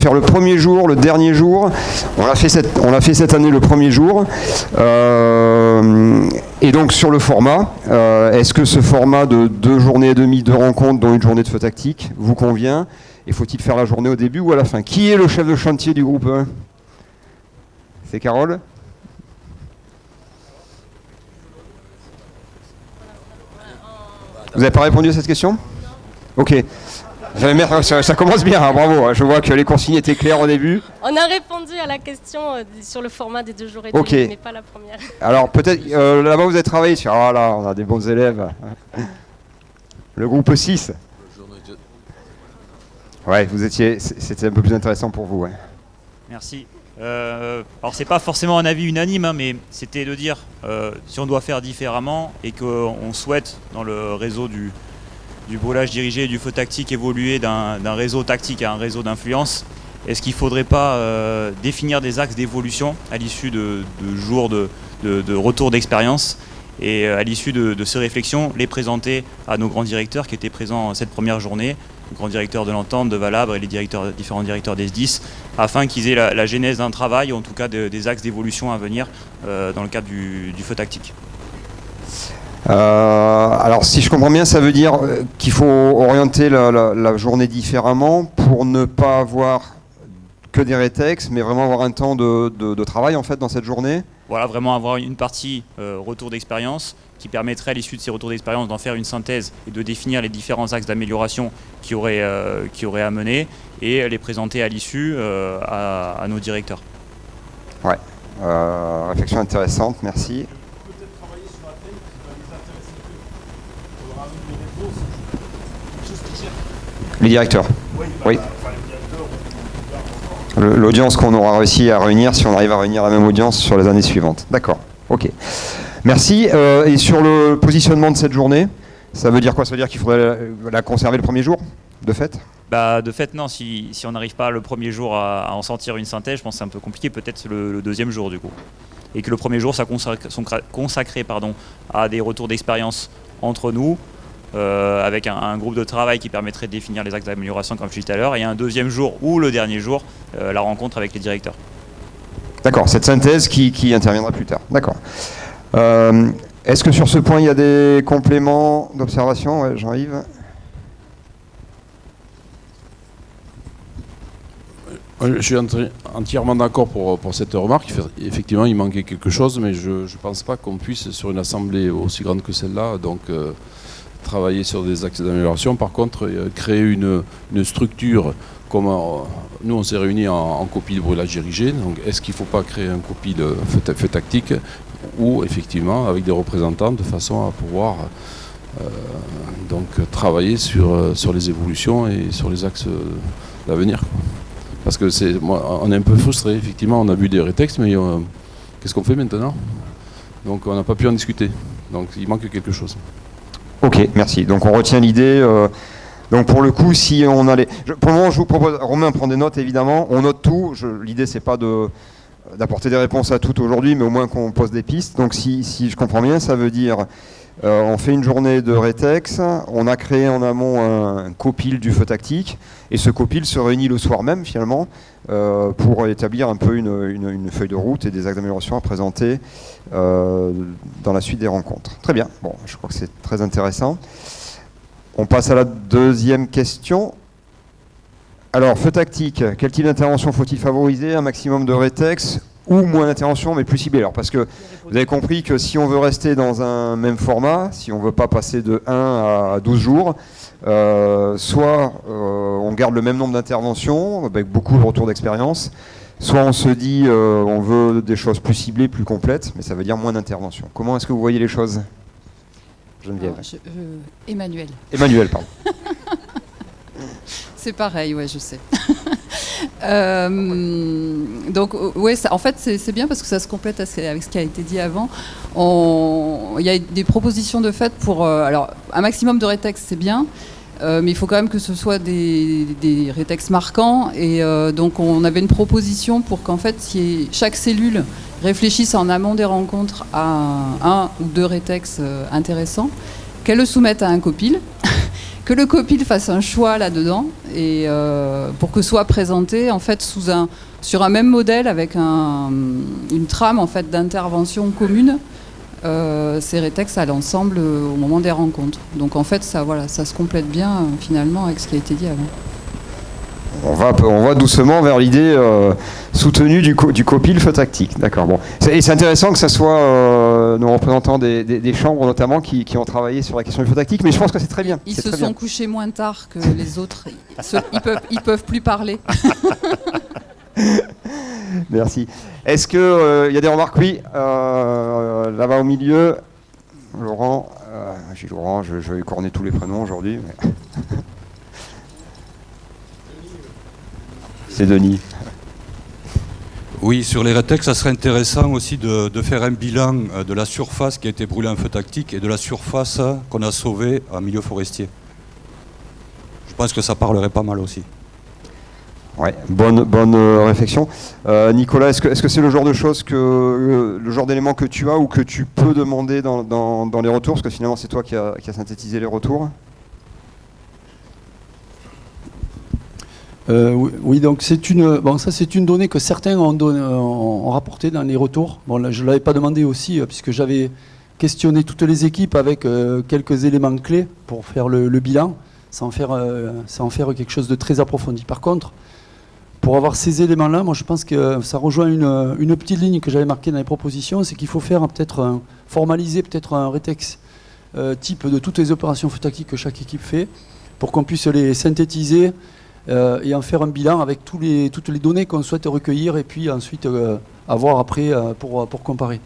Faire le premier jour, le dernier jour. On l'a fait cette année le premier jour. Et donc sur le format, est-ce que ce format de 2 journées et demie, 2 rencontres, dont une journée de feu tactique, vous convient? Et faut-il faire la journée au début ou à la fin? Qui est le chef de chantier du groupe 1? C'est Carole? Vous n'avez pas répondu à cette question? Ok. Ça commence bien, hein, bravo. Je vois que les consignes étaient claires au début. On a répondu à la question sur le format des 2 jours et demi, mais pas la première. Alors peut-être, là-bas vous avez travaillé sur... Ah là, on a des bons élèves. Le groupe 6. Ouais, c'était un peu plus intéressant pour vous. Ouais. Merci. Alors c'est pas forcément un avis unanime, hein, mais c'était de dire si on doit faire différemment et qu'on souhaite dans le réseau du brûlage dirigé et du feu tactique évoluer d'un réseau tactique à un réseau d'influence, est-ce qu'il ne faudrait pas définir des axes d'évolution à l'issue de jours de retour d'expérience et à l'issue de ces réflexions, les présenter à nos grands directeurs qui étaient présents cette première journée, le grand directeur de l'Entente, de Valabre et les différents directeurs des SDIS, afin qu'ils aient la genèse d'un travail, ou en tout cas des axes d'évolution à venir dans le cadre du feu tactique. Alors si je comprends bien, ça veut dire qu'il faut orienter la journée différemment pour ne pas avoir que des rétex, mais vraiment avoir un temps de travail en fait dans cette journée. Voilà, vraiment avoir une partie retour d'expérience qui permettrait à l'issue de ces retours d'expérience d'en faire une synthèse et de définir les différents axes d'amélioration qui auraient à mener et les présenter à l'issue à nos directeurs. Ouais, réflexion intéressante, merci. Les directeurs. Oui. L'audience qu'on aura réussi à réunir, si on arrive à réunir la même audience sur les années suivantes. D'accord, ok. Merci. Et sur le positionnement de cette journée, ça veut dire quoi? Ça veut dire qu'il faudrait la conserver le premier jour, de fait? De fait, non. Si on n'arrive pas le premier jour à en sentir une synthèse, je pense que c'est un peu compliqué. Peut-être le deuxième jour, du coup. Et que le premier jour soit consacré à des retours d'expérience entre nous, avec un groupe de travail qui permettrait de définir les axes d'amélioration comme je disais tout à l'heure, et un deuxième jour ou le dernier jour, la rencontre avec les directeurs. D'accord, cette synthèse qui interviendra plus tard. D'accord. Est-ce que sur ce point il y a des compléments d'observation? Ouais, Jean-Yves. Je suis entièrement d'accord pour cette remarque. Effectivement, il manquait quelque chose, mais je ne pense pas qu'on puisse, sur une assemblée aussi grande que celle-là, donc travailler sur des axes d'amélioration. Par contre, créer une structure comme nous on s'est réunis en copie de brûlage dirigé. Donc est-ce qu'il ne faut pas créer une copie de feu tactique ou effectivement avec des représentants de façon à pouvoir donc travailler sur les évolutions et sur les axes d'avenir. Parce que on est un peu frustré, effectivement, on a vu des rétextes, mais qu'est-ce qu'on fait maintenant? Donc on n'a pas pu en discuter. Donc il manque quelque chose. Ok, merci. Donc on retient l'idée. Donc pour le coup, si on allait... Pour le moment, je vous propose... Romain prend des notes, évidemment. On note tout. L'idée, c'est pas d'apporter des réponses à tout aujourd'hui, mais au moins qu'on pose des pistes. Donc si je comprends bien, ça veut dire... on fait une journée de rétex, on a créé en amont un copil du feu tactique, et ce copil se réunit le soir même finalement pour établir un peu une feuille de route et des axes d'amélioration à présenter dans la suite des rencontres. Très bien, bon, je crois que c'est très intéressant. On passe à la deuxième question. Alors, feu tactique, quel type d'intervention faut-il favoriser? Un maximum de rétex ou moins d'intervention, mais plus ciblé. Alors, parce que vous avez compris que si on veut rester dans un même format, si on ne veut pas passer de 1 à 12 jours, soit on garde le même nombre d'interventions, avec beaucoup de retours d'expérience, soit on se dit on veut des choses plus ciblées, plus complètes, mais ça veut dire moins d'interventions. Comment est-ce que vous voyez les choses, Geneviève? Emmanuel. Emmanuel, pardon. C'est pareil, ouais, je sais. Donc, ouais, en fait, c'est bien parce que ça se complète avec ce qui a été dit avant. Il y a des propositions de fait pour... alors, un maximum de rétex, c'est bien, mais il faut quand même que ce soit des rétex marquants. Et donc, on avait une proposition pour qu'en fait, chaque cellule réfléchisse en amont des rencontres à 1 ou 2 rétex intéressants, qu'elle le soumette à un copil, que le COPIL fasse un choix là-dedans, et pour que soit présenté en fait sur un même modèle avec une trame en fait d'intervention commune, ces rétextes à l'ensemble au moment des rencontres. Donc en fait ça se complète bien finalement avec ce qui a été dit avant. On va doucement vers l'idée soutenue du COPIL feu tactique. D'accord. Bon. Et c'est intéressant que ce soit nos représentants des chambres notamment qui ont travaillé sur la question du feu tactique, mais je pense que c'est très bien. Ils se sont couchés moins tard que les autres. Ils peuvent plus parler. Merci. Est-ce qu'il y a des remarques? Oui. Là-bas au milieu, Laurent. J'ai Laurent, je vais corner tous les prénoms aujourd'hui. Mais... C'est Denis. Oui, sur les rétex, ça serait intéressant aussi de faire un bilan de la surface qui a été brûlée en feu tactique et de la surface qu'on a sauvée en milieu forestier. Je pense que ça parlerait pas mal aussi. Ouais, bonne réflexion. Nicolas, est-ce que c'est le genre de choses le genre d'éléments que tu as ou que tu peux demander dans les retours, parce que finalement c'est toi qui a synthétisé les retours? Oui, donc c'est une donnée que certains ont rapportée dans les retours. Bon, là, je ne l'avais pas demandé aussi, puisque j'avais questionné toutes les équipes avec quelques éléments clés pour faire le bilan, sans faire quelque chose de très approfondi. Par contre, pour avoir ces éléments-là, moi je pense que ça rejoint une petite ligne que j'avais marquée dans les propositions, c'est qu'il faut faire formaliser peut-être un rétex type de toutes les opérations feu tactique que chaque équipe fait, pour qu'on puisse les synthétiser et en faire un bilan avec toutes les données qu'on souhaite recueillir et puis ensuite avoir après pour comparer.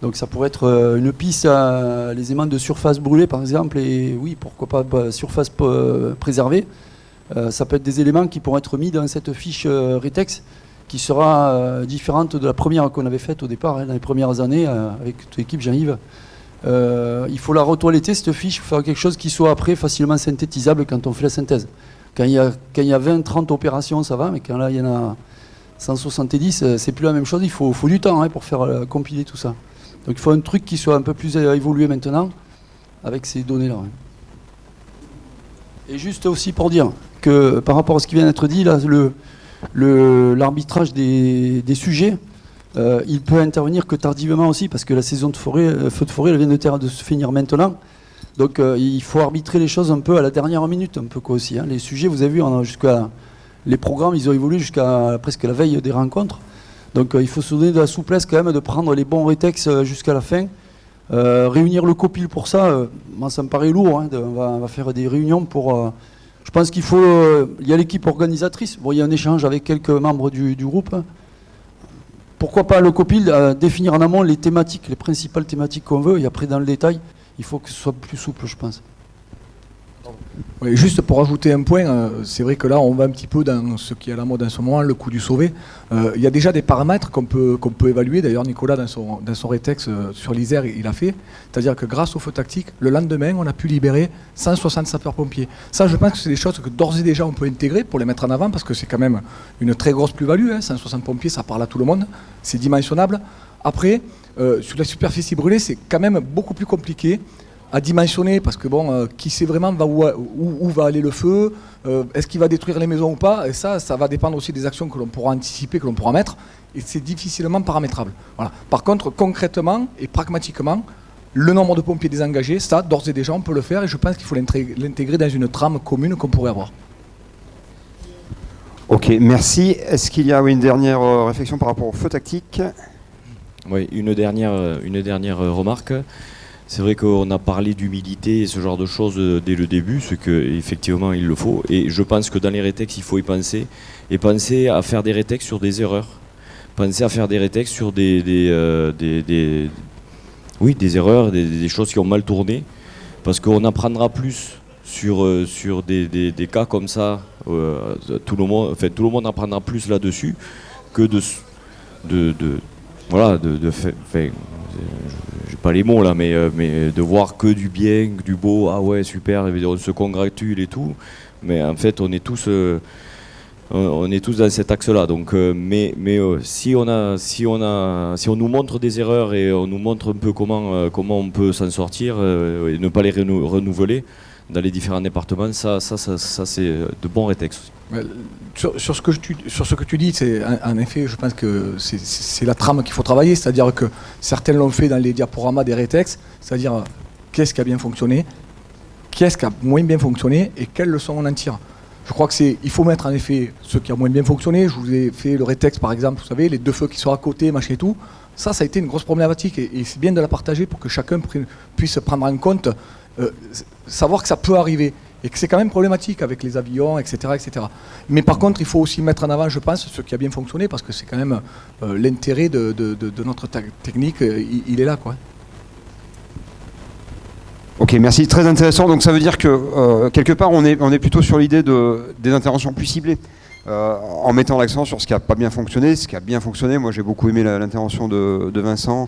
Donc ça pourrait être une piste à les aimants de surface brûlée par exemple, et oui, pourquoi pas surface préservée. Ça peut être des éléments qui pourront être mis dans cette fiche rétex qui sera différente de la première qu'on avait faite au départ, dans les premières années avec toute l'équipe Jean-Yves. Il faut la retoiletter cette fiche, faire quelque chose qui soit après facilement synthétisable quand on fait la synthèse. Quand il y a 20-30 opérations, ça va, mais quand là il y en a 170, c'est plus la même chose. Il faut du temps pour faire compiler tout ça. Donc il faut un truc qui soit un peu plus évolué maintenant avec ces données-là. Ouais. Et juste aussi pour dire que par rapport à ce qui vient d'être dit, là, l'arbitrage des sujets, il peut intervenir que tardivement aussi, parce que la saison de feu de forêt elle vient de se finir maintenant. Donc il faut arbitrer les choses un peu à la dernière minute, un peu quoi aussi. Les sujets, vous avez vu, les programmes, ils ont évolué jusqu'à presque la veille des rencontres. Donc il faut se donner de la souplesse quand même, de prendre les bons rétex jusqu'à la fin. Réunir le COPIL pour ça, moi ça me paraît lourd. On va faire des réunions pour... je pense qu'il faut... il y a l'équipe organisatrice. Bon, il y a un échange avec quelques membres du groupe. Pourquoi pas le COPIL définir en amont les thématiques, les principales thématiques qu'on veut, et après dans le détail, il faut que ce soit plus souple, je pense. Oui, juste pour ajouter un point, c'est vrai que là on va un petit peu dans ce qui est à la mode en ce moment, le coût du sauvé. Il y a déjà des paramètres qu'on peut évaluer. D'ailleurs Nicolas dans son rétex sur l'Isère il a fait. C'est-à-dire que grâce au feu tactique, le lendemain on a pu libérer 160 sapeurs-pompiers. Ça je pense que c'est des choses que d'ores et déjà on peut intégrer pour les mettre en avant, parce que c'est quand même une très grosse plus-value. 160 pompiers, ça parle à tout le monde, c'est dimensionnable. Après, sur la superficie brûlée, c'est quand même beaucoup plus compliqué à dimensionner, parce que bon, qui sait vraiment où va aller le feu, est-ce qu'il va détruire les maisons ou pas, et ça va dépendre aussi des actions que l'on pourra anticiper, que l'on pourra mettre, et c'est difficilement paramétrable. Voilà. Par contre, concrètement et pragmatiquement, le nombre de pompiers désengagés, ça, d'ores et déjà, on peut le faire, et je pense qu'il faut l'intégrer dans une trame commune qu'on pourrait avoir. Ok, merci. Est-ce qu'il y a une dernière réflexion par rapport au feu tactique? Oui, une dernière remarque. C'est vrai qu'on a parlé d'humilité et ce genre de choses dès le début, ce qu'effectivement il le faut. Et je pense que dans les rétex, il faut y penser. Et penser à faire des rétex sur des erreurs. Penser à faire des rétex sur des erreurs, des choses qui ont mal tourné. Parce qu'on apprendra plus sur des cas comme ça. Tout le monde apprendra plus là-dessus que j'ai pas les mots là, mais de voir que du bien, du beau, ah ouais super, on se congratule et tout, mais en fait on est tous dans cet axe-là. Donc, si on nous montre des erreurs et on nous montre un peu comment on peut s'en sortir et ne pas les renouveler, dans les différents départements, ça c'est de bons rétex aussi. Sur ce que tu dis, c'est en effet, je pense que c'est la trame qu'il faut travailler, c'est-à-dire que certains l'ont fait dans les diaporamas des rétex, c'est-à-dire qu'est-ce qui a bien fonctionné, qu'est-ce qui a moins bien fonctionné et quelles leçons on en tire. Je crois il faut mettre en effet ce qui a moins bien fonctionné. Je vous ai fait le rétex par exemple, vous savez, les 2 feux qui sont à côté, machin et tout. Ça a été une grosse problématique et c'est bien de la partager pour que chacun puisse prendre en compte, savoir que ça peut arriver. Et que c'est quand même problématique avec les avions, etc., etc. Mais par contre, il faut aussi mettre en avant, je pense, ce qui a bien fonctionné, parce que c'est quand même l'intérêt de notre technique, il est là, quoi. Ok, merci, très intéressant. Donc ça veut dire que quelque part, on est plutôt sur l'idée des interventions plus ciblées, en mettant l'accent sur ce qui n'a pas bien fonctionné, ce qui a bien fonctionné. Moi, j'ai beaucoup aimé l'intervention de Vincent,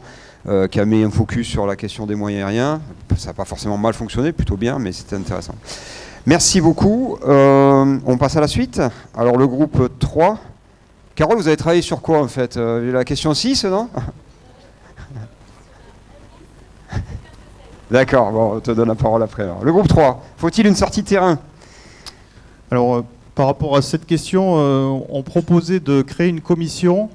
qui a mis un focus sur la question des moyens aériens. Ça n'a pas forcément mal fonctionné, plutôt bien, mais c'était intéressant. Merci beaucoup. On passe à la suite. Alors le groupe 3. Carole, vous avez travaillé sur quoi en fait? La question 6, non? D'accord, bon, on te donne la parole après. Alors. Le groupe 3, faut-il une sortie de terrain? Alors, par rapport à cette question, on proposait de créer une commission.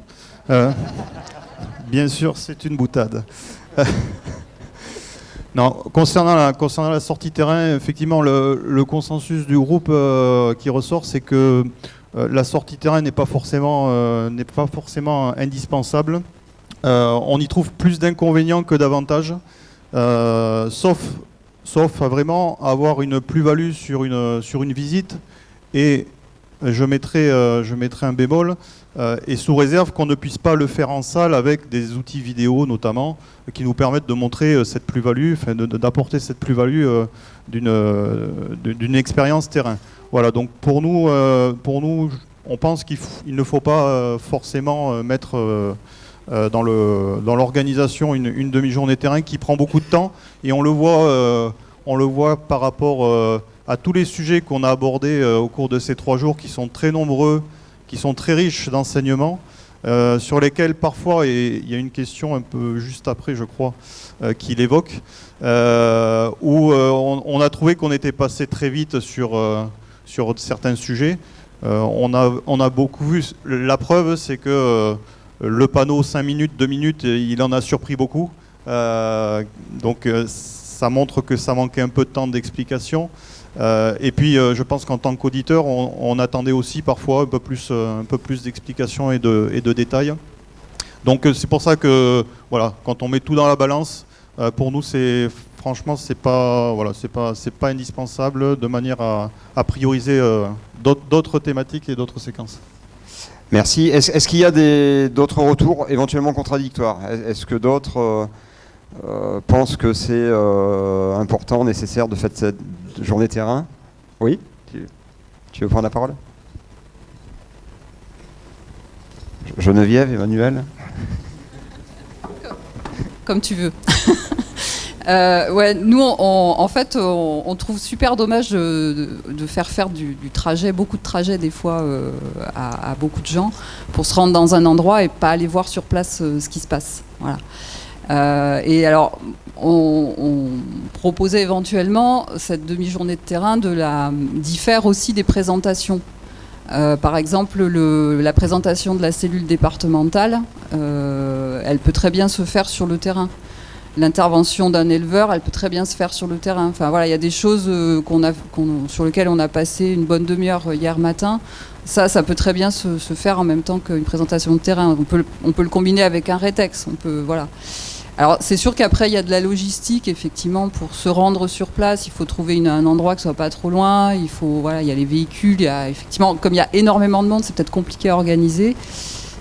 Bien sûr, c'est une boutade. Non, concernant la sortie terrain, effectivement, le consensus du groupe qui ressort, c'est que la sortie terrain n'est pas forcément indispensable. On y trouve plus d'inconvénients que d'avantages, sauf à vraiment avoir une plus-value sur une visite. Et je mettrai un bémol, et sous réserve qu'on ne puisse pas le faire en salle avec des outils vidéo notamment, qui nous permettent de montrer cette plus-value, enfin d'apporter cette plus-value d'une expérience terrain. Voilà, donc pour nous, on pense qu'il ne faut pas forcément mettre dans l'organisation une demi-journée terrain qui prend beaucoup de temps, et on le voit par rapport à tous les sujets qu'on a abordés au cours de ces 3 jours, qui sont très nombreux, qui sont très riches d'enseignements, sur lesquels parfois, et il y a une question un peu juste après, je crois, qu'il évoque, où on a trouvé qu'on était passé très vite sur certains sujets. On a beaucoup vu. La preuve, c'est que le panneau 5 minutes, 2 minutes, il en a surpris beaucoup. Donc ça montre que ça manquait un peu de temps d'explication. Et puis je pense qu'en tant qu'auditeur, on attendait aussi parfois un peu plus d'explications et de détails. Donc c'est pour ça que voilà, quand on met tout dans la balance, pour nous franchement c'est pas indispensable, de manière à prioriser d'autres thématiques et d'autres séquences. Merci. Est-ce qu'il y a d'autres retours éventuellement contradictoires? Est-ce que d'autres pensent que c'est important, nécessaire de faire cette journée terrain? Oui? Tu veux prendre la parole? Geneviève, Emmanuel? Comme tu veux. Ouais, nous, en fait, on trouve super dommage de faire du trajet, beaucoup de trajets des fois, à beaucoup de gens, pour se rendre dans un endroit et pas aller voir sur place ce qui se passe. Voilà. Et alors, on proposait éventuellement cette demi-journée de terrain d'y faire aussi des présentations. Par exemple, la présentation de la cellule départementale, elle peut très bien se faire sur le terrain. L'intervention d'un éleveur, elle peut très bien se faire sur le terrain. Enfin voilà, il y a des choses sur lesquelles on a passé une bonne demi-heure hier matin. Ça peut très bien se faire en même temps qu'une présentation de terrain. On peut le combiner avec un rétex. Voilà. Alors c'est sûr qu'après il y a de la logistique, effectivement, pour se rendre sur place, il faut trouver un endroit qui soit pas trop loin. Il y a les véhicules. Effectivement, comme il y a énormément de monde, c'est peut-être compliqué à organiser.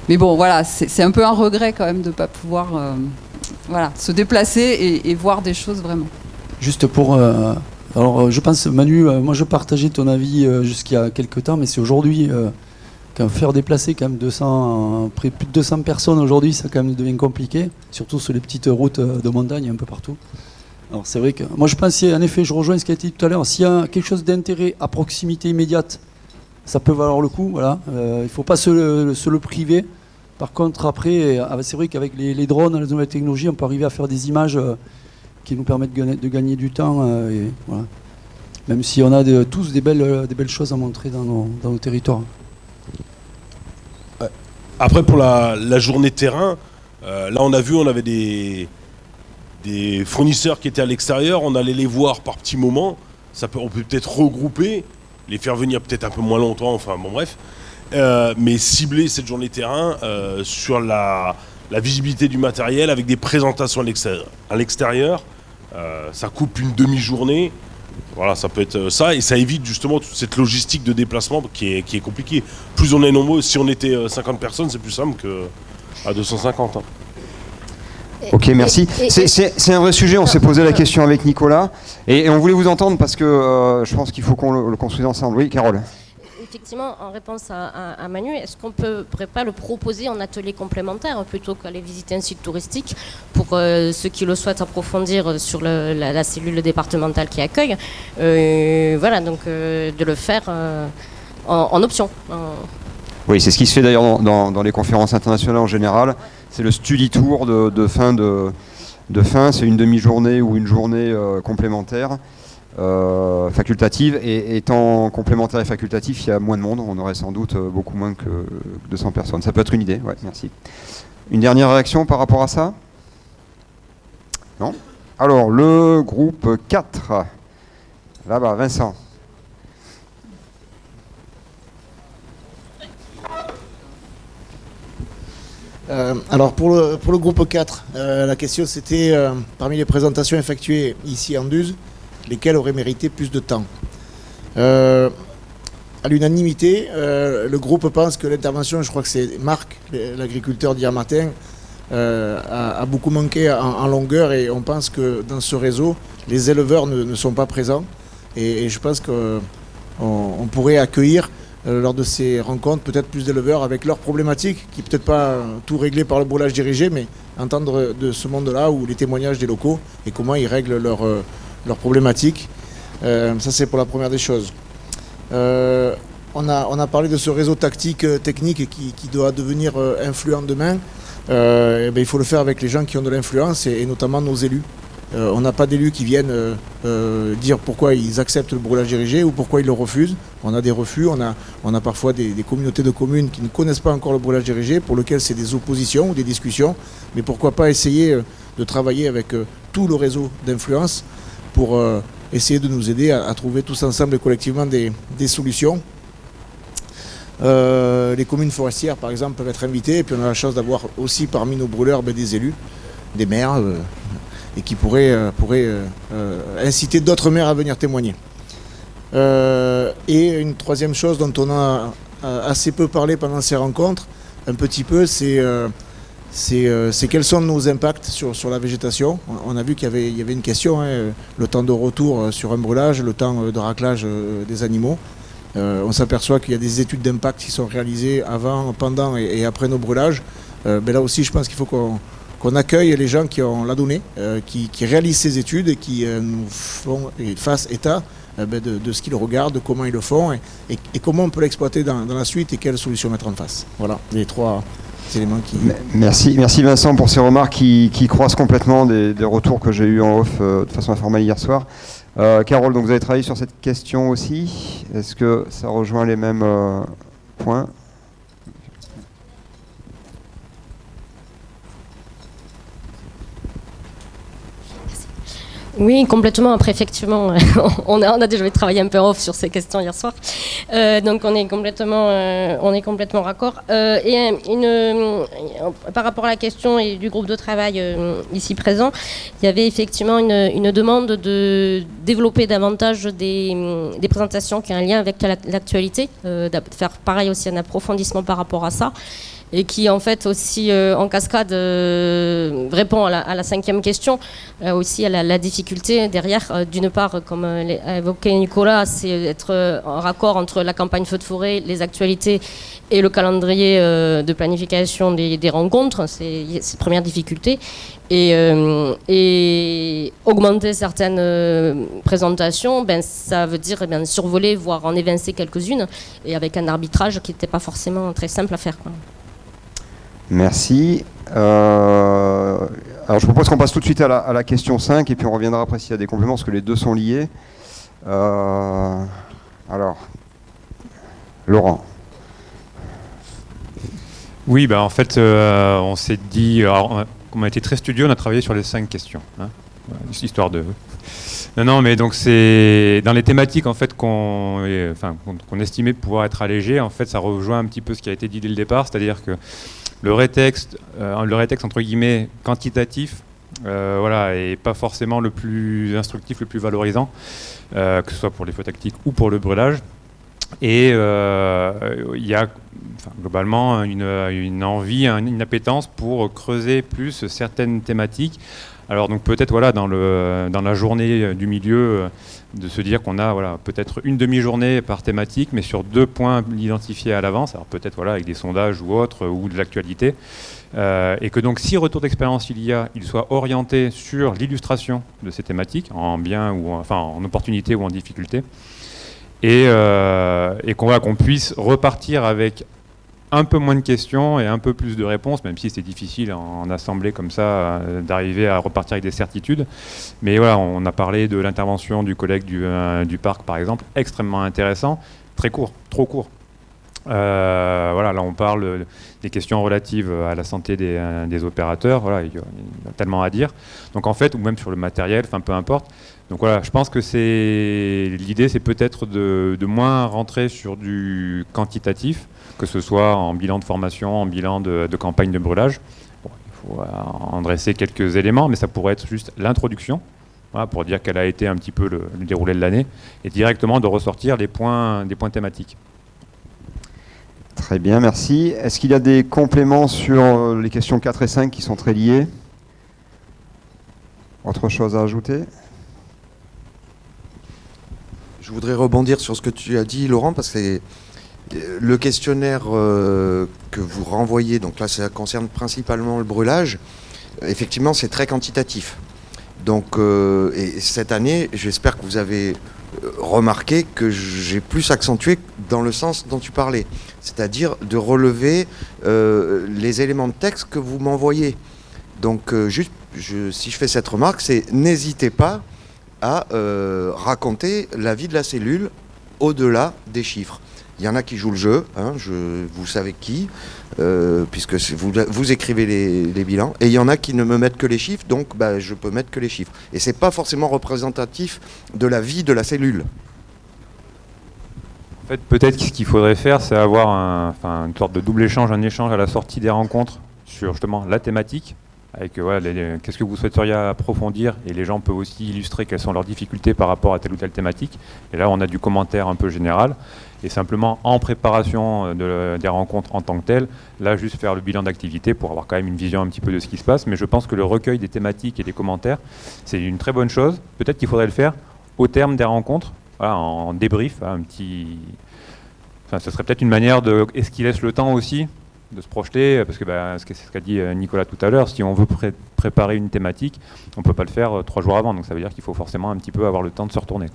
Mais bon, voilà, c'est un peu un regret quand même de ne pas pouvoir se déplacer et voir des choses vraiment. Juste pour... alors je pense, Manu, moi je partageais ton avis jusqu'il y a quelques temps, mais c'est aujourd'hui qu'à faire déplacer quand même plus de 200 personnes aujourd'hui, ça quand même devient compliqué, surtout sur les petites routes de montagne un peu partout. Alors c'est vrai que moi je pense, en effet, je rejoins ce qui a été dit tout à l'heure, s'il y a quelque chose d'intérêt à proximité immédiate, ça peut valoir le coup, voilà. Il ne faut pas se le priver. Par contre, après, c'est vrai qu'avec les drones, les nouvelles technologies, on peut arriver à faire des images qui nous permettent de gagner du temps. Et voilà. même si on a tous des belles choses à montrer dans nos territoires. Après, pour la journée terrain, là on a vu, on avait des fournisseurs qui étaient à l'extérieur, on allait les voir par petits moments, on peut peut-être regrouper, les faire venir peut-être un peu moins longtemps, enfin bon bref, mais cibler cette journée terrain sur la visibilité du matériel avec des présentations à l'extérieur, ça coupe une demi-journée. Voilà, ça peut être ça, et ça évite justement toute cette logistique de déplacement qui est compliquée. Plus on est nombreux, si on était 50 personnes, c'est plus simple qu'à 250. Hein. Ok, merci. C'est un vrai sujet, on s'est posé la question avec Nicolas, et on voulait vous entendre parce que je pense qu'il faut qu'on le construise ensemble. Oui, Carole. Effectivement, en réponse à Manu, est-ce qu'on ne pourrait pas le proposer en atelier complémentaire plutôt qu'aller visiter un site touristique pour ceux qui le souhaitent approfondir sur la cellule départementale qui accueille, voilà, donc de le faire en option. Oui, c'est ce qui se fait d'ailleurs dans les conférences internationales en général. C'est le study tour de fin, c'est une demi-journée ou une journée complémentaire. Facultative, et étant complémentaire et facultatif, il y a moins de monde, on aurait sans doute beaucoup moins que 200 personnes. Ça peut être une idée, ouais, merci. Une dernière réaction par rapport à ça? Non? Alors, le groupe 4, là-bas, Vincent. Alors pour le groupe 4, la question c'était parmi les présentations effectuées ici en Duze, lesquels auraient mérité plus de temps. À l'unanimité, le groupe pense que l'intervention, je crois que c'est Marc, l'agriculteur d'hier matin, a beaucoup manqué en longueur, et on pense que dans ce réseau, les éleveurs ne sont pas présents. Et je pense qu'on pourrait accueillir lors de ces rencontres peut-être plus d'éleveurs avec leurs problématiques, qui peut-être pas tout réglé par le brûlage dirigé, mais entendre de ce monde-là ou les témoignages des locaux et comment ils règlent leurs problématiques. Ça, c'est pour la première des choses. On a parlé de ce réseau tactique, technique qui doit devenir influent demain. Il faut le faire avec les gens qui ont de l'influence, et notamment nos élus. On n'a pas d'élus qui viennent dire pourquoi ils acceptent le brûlage dirigé ou pourquoi ils le refusent. On a des refus, on a parfois des communautés de communes qui ne connaissent pas encore le brûlage dirigé, pour lequel c'est des oppositions ou des discussions. Mais pourquoi pas essayer de travailler avec tout le réseau d'influence pour essayer de nous aider à trouver tous ensemble et collectivement des solutions. Les communes forestières, par exemple, peuvent être invitées, et puis on a la chance d'avoir aussi parmi nos brûleurs des élus, des maires, et qui pourraient inciter d'autres maires à venir témoigner. Et une troisième chose dont on a assez peu parlé pendant ces rencontres, un petit peu, c'est quels sont nos impacts sur la végétation. On a vu qu'il y avait une question, le temps de retour sur un brûlage, le temps de raclage des animaux. On s'aperçoit qu'il y a des études d'impact qui sont réalisées avant, pendant et après nos brûlages. Mais là aussi, je pense qu'il faut qu'on accueille les gens qui ont la donnée, qui réalisent ces études et qui nous fassent état de ce qu'ils regardent, de comment ils le font et comment on peut l'exploiter dans la suite et quelles solutions mettre en face. Voilà les trois éléments qui... Merci Vincent pour ces remarques qui croisent complètement des retours que j'ai eus en off de façon informelle hier soir. Carole, donc vous avez travaillé sur cette question aussi. Est-ce que ça rejoint les mêmes points ? Oui, complètement. Après, effectivement, on a déjà travaillé un peu off sur ces questions hier soir. Donc, on est complètement raccord. Par rapport à la question et du groupe de travail ici présent, il y avait effectivement une demande de développer davantage des présentations qui ont un lien avec l'actualité, de faire pareil aussi un approfondissement par rapport à ça. Et qui en fait aussi en cascade répond à la cinquième question, aussi à la difficulté derrière. D'une part, comme a évoqué Nicolas, c'est être en raccord entre la campagne feu de forêt, les actualités et le calendrier de planification des rencontres. C'est la première difficulté. Et augmenter certaines présentations, ça veut dire survoler, voire en évincer quelques-unes, et avec un arbitrage qui n'était pas forcément très simple à faire, quoi. Merci. Alors je propose qu'on passe tout de suite à la question 5 et puis on reviendra après s'il y a des compléments parce que les deux sont liés. Alors, Laurent. Oui, bah en fait, on s'est dit, alors, on a été très studieux, on a travaillé sur les 5 questions, hein, histoire de... Non, mais donc c'est dans les thématiques en fait qu'on estimait pouvoir être allégées. En fait, ça rejoint un petit peu ce qui a été dit dès le départ, c'est-à-dire que le rétexte entre guillemets quantitatif, voilà, est pas forcément le plus instructif, le plus valorisant, que ce soit pour les feux tactiques ou pour le brûlage. Et il y a globalement une envie, une appétence pour creuser plus certaines thématiques. Alors donc peut-être voilà, dans la journée du milieu, de se dire qu'on a voilà, peut-être une demi-journée par thématique, mais sur 2 points identifiés à l'avance, alors peut-être voilà, avec des sondages ou autres, ou de l'actualité, et que donc si retour d'expérience il soit orienté sur l'illustration de ces thématiques, en bien ou en opportunité ou en difficulté, et qu'on puisse repartir avec un peu moins de questions et un peu plus de réponses, même si c'est difficile en assemblée comme ça d'arriver à repartir avec des certitudes. Mais voilà, on a parlé de l'intervention du collègue du parc, par exemple, extrêmement intéressant, très court, trop court. Voilà, là on parle des questions relatives à la santé des opérateurs, voilà, il y a tellement à dire. Donc en fait, ou même sur le matériel, enfin peu importe. Donc voilà, je pense que l'idée c'est peut-être de moins rentrer sur du quantitatif, que ce soit en bilan de formation, en bilan de campagne de brûlage. Bon, il faut en dresser quelques éléments, mais ça pourrait être juste l'introduction, voilà, pour dire quel a été un petit peu le déroulé de l'année, et directement de ressortir des points thématiques. Très bien, merci. Est-ce qu'il y a des compléments sur les questions 4 et 5 qui sont très liées? Autre chose à ajouter? Je voudrais rebondir sur ce que tu as dit, Laurent, parce que le questionnaire que vous renvoyez, donc là ça concerne principalement le brûlage, effectivement c'est très quantitatif. Donc, et cette année, j'espère que vous avez remarqué que j'ai plus accentué dans le sens dont tu parlais, c'est-à-dire de relever les éléments de texte que vous m'envoyez. Donc juste, si je fais cette remarque, c'est n'hésitez pas à raconter la vie de la cellule au-delà des chiffres. Il y en a qui jouent le jeu, hein, vous savez qui, puisque vous écrivez les bilans, et il y en a qui ne me mettent que les chiffres, donc je peux mettre que les chiffres. Et c'est pas forcément représentatif de la vie de la cellule. En fait, peut-être ce qu'il faudrait faire, c'est avoir une sorte de double échange, un échange à la sortie des rencontres sur justement la thématique, avec voilà, qu'est-ce que vous souhaiteriez approfondir, et les gens peuvent aussi illustrer quelles sont leurs difficultés par rapport à telle ou telle thématique. Et là, on a du commentaire un peu général. Et simplement, en préparation des rencontres en tant que telles, là, juste faire le bilan d'activité pour avoir quand même une vision un petit peu de ce qui se passe. Mais je pense que le recueil des thématiques et des commentaires, c'est une très bonne chose. Peut-être qu'il faudrait le faire au terme des rencontres, voilà, en débrief, un petit... Enfin, ce serait peut-être une manière de... Est-ce qu'il laisse le temps aussi de se projeter, parce que c'est ce qu'a dit Nicolas tout à l'heure, si on veut préparer une thématique, on ne peut pas le faire 3 jours avant. Donc ça veut dire qu'il faut forcément un petit peu avoir le temps de se retourner.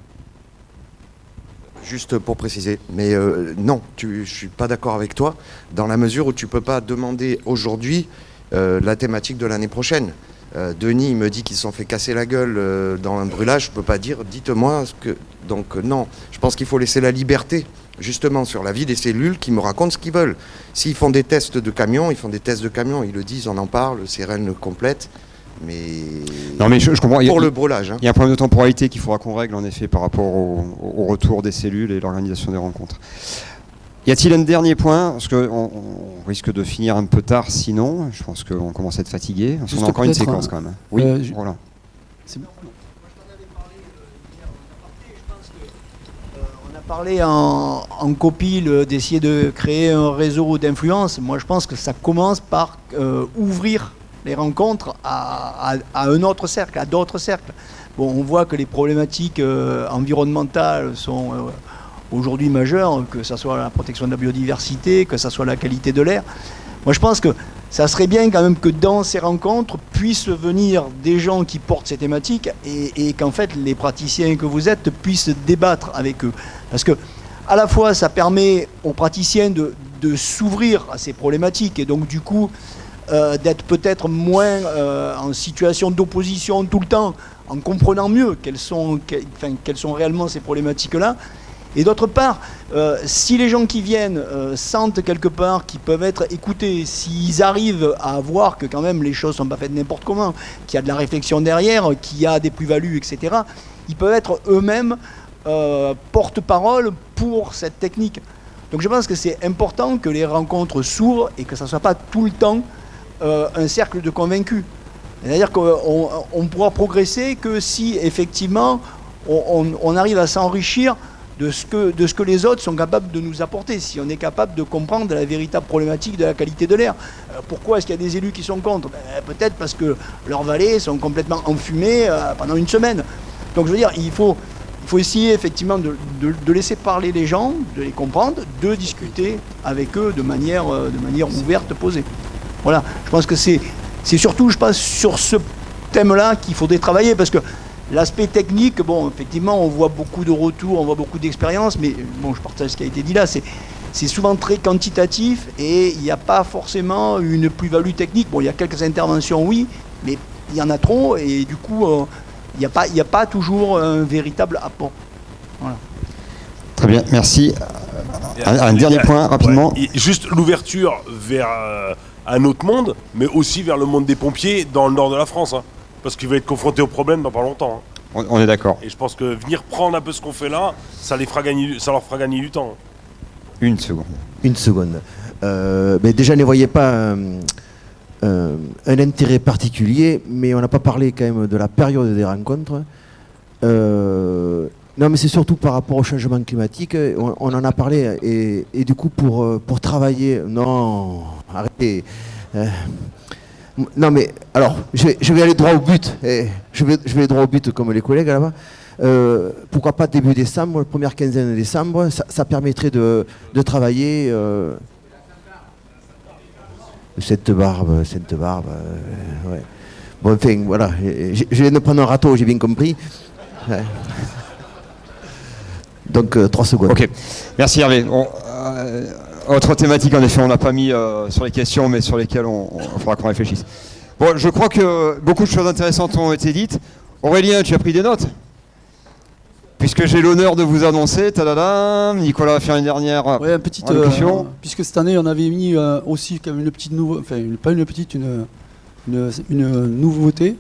Juste pour préciser, mais non, je ne suis pas d'accord avec toi, dans la mesure où tu ne peux pas demander aujourd'hui la thématique de l'année prochaine. Denis me dit qu'ils se sont fait casser la gueule dans un brûlage, je ne peux pas dire, dites-moi ce que... Donc non, je pense qu'il faut laisser la liberté, justement, sur la vie des cellules, qui me racontent ce qu'ils veulent. S'ils font des tests de camions, ils font des tests de camions, ils le disent, on en parle, c'est règle complète. Mais je comprends. Pour le brûlage. Hein. Il y a un problème de temporalité qu'il faudra qu'on règle en effet par rapport au retour des cellules et l'organisation des rencontres. Y a-t-il un dernier point? Parce qu'on risque de finir un peu tard sinon. Je pense qu'on commence à être fatigué. On a encore une séquence quand même. Oui, voilà. C'est bon. On a parlé en copie d'essayer de créer un réseau d'influence. Moi, je pense que ça commence par ouvrir les rencontres à un autre cercle, à d'autres cercles. Bon, on voit que les problématiques environnementales sont aujourd'hui majeures, que ce soit la protection de la biodiversité, que ce soit la qualité de l'air. Moi, je pense que ça serait bien quand même que dans ces rencontres puissent venir des gens qui portent ces thématiques et qu'en fait, les praticiens que vous êtes puissent débattre avec eux. Parce que, à la fois, ça permet aux praticiens de s'ouvrir à ces problématiques et donc, du coup, d'être peut-être moins en situation d'opposition tout le temps, en comprenant mieux quelles sont réellement ces problématiques-là. Et d'autre part, si les gens qui viennent sentent quelque part qu'ils peuvent être écoutés, s'ils arrivent à voir que quand même les choses ne sont pas faites n'importe comment, qu'il y a de la réflexion derrière, qu'il y a des plus-values, etc., ils peuvent être eux-mêmes porte-parole pour cette technique. Donc je pense que c'est important que les rencontres s'ouvrent et que ça ne soit pas tout le temps un cercle de convaincus. C'est-à-dire qu'on pourra progresser que si effectivement on arrive à s'enrichir de ce que les autres sont capables de nous apporter, si on est capable de comprendre la véritable problématique de la qualité de l'air. Pourquoi est-ce qu'il y a des élus qui sont contre? Peut-être parce que leurs vallées sont complètement enfumées pendant une semaine. Donc je veux dire, il faut essayer effectivement de laisser parler les gens, de les comprendre, de discuter avec eux de manière ouverte, posée. Voilà, je pense que c'est surtout, je pense, sur ce thème-là qu'il faudrait travailler, parce que l'aspect technique, bon, effectivement, on voit beaucoup de retours, on voit beaucoup d'expériences, mais bon, je partage ce qui a été dit là, c'est souvent très quantitatif et il n'y a pas forcément une plus-value technique. Bon, il y a quelques interventions, oui, mais il y en a trop et du coup, il n'y a pas toujours un véritable apport. Voilà. Très bien, merci. Un dernier point, rapidement. Ouais, juste l'ouverture vers un autre monde, mais aussi vers le monde des pompiers dans le nord de la France. Hein. Parce qu'il va être confronté au problème dans pas longtemps. Hein. On est d'accord. Et je pense que venir prendre un peu ce qu'on fait là, ça leur fera gagner du temps. Une seconde. Une seconde. Mais déjà, ne voyez pas un intérêt particulier, mais on n'a pas parlé quand même de la période des rencontres. Non, mais c'est surtout par rapport au changement climatique. On en a parlé. Et du coup, pour travailler... Non, arrêtez. Non mais alors, je vais aller droit au but. Je vais aller droit au but comme les collègues là-bas. Pourquoi pas début décembre, première quinzaine de décembre, ça permettrait de travailler. Cette barbe, ouais. Bon, enfin, voilà. Je viens de prendre un râteau, j'ai bien compris. Ouais. Donc 3 secondes. Ok, merci Hervé. Autre thématique, en effet, on n'a pas mis sur les questions, mais sur lesquelles il faudra qu'on réfléchisse. Bon, je crois que beaucoup de choses intéressantes ont été dites. Aurélien, tu as pris des notes? Puisque j'ai l'honneur de vous annoncer, tadadam, Nicolas va faire une dernière allocution. Puisque cette année, on avait mis aussi comme une petite nouveauté, enfin, pas une petite, une nouveauté,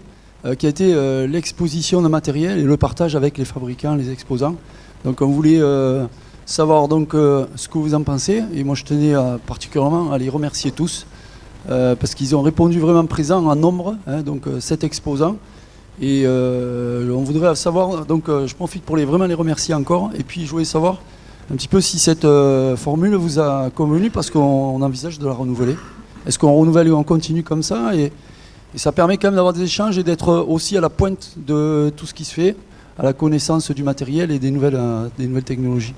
qui a été l'exposition de matériel et le partage avec les fabricants, les exposants. Donc on voulait... savoir donc ce que vous en pensez, et moi je tenais particulièrement à les remercier tous parce qu'ils ont répondu vraiment présents en nombre, hein, donc 7 exposants, et on voudrait savoir, donc je profite pour vraiment les remercier encore, et puis je voulais savoir un petit peu si cette formule vous a convenu, parce qu'on envisage de la renouveler. Est-ce qu'on renouvelle ou on continue comme ça, et ça permet quand même d'avoir des échanges et d'être aussi à la pointe de tout ce qui se fait, à la connaissance du matériel et des nouvelles technologies.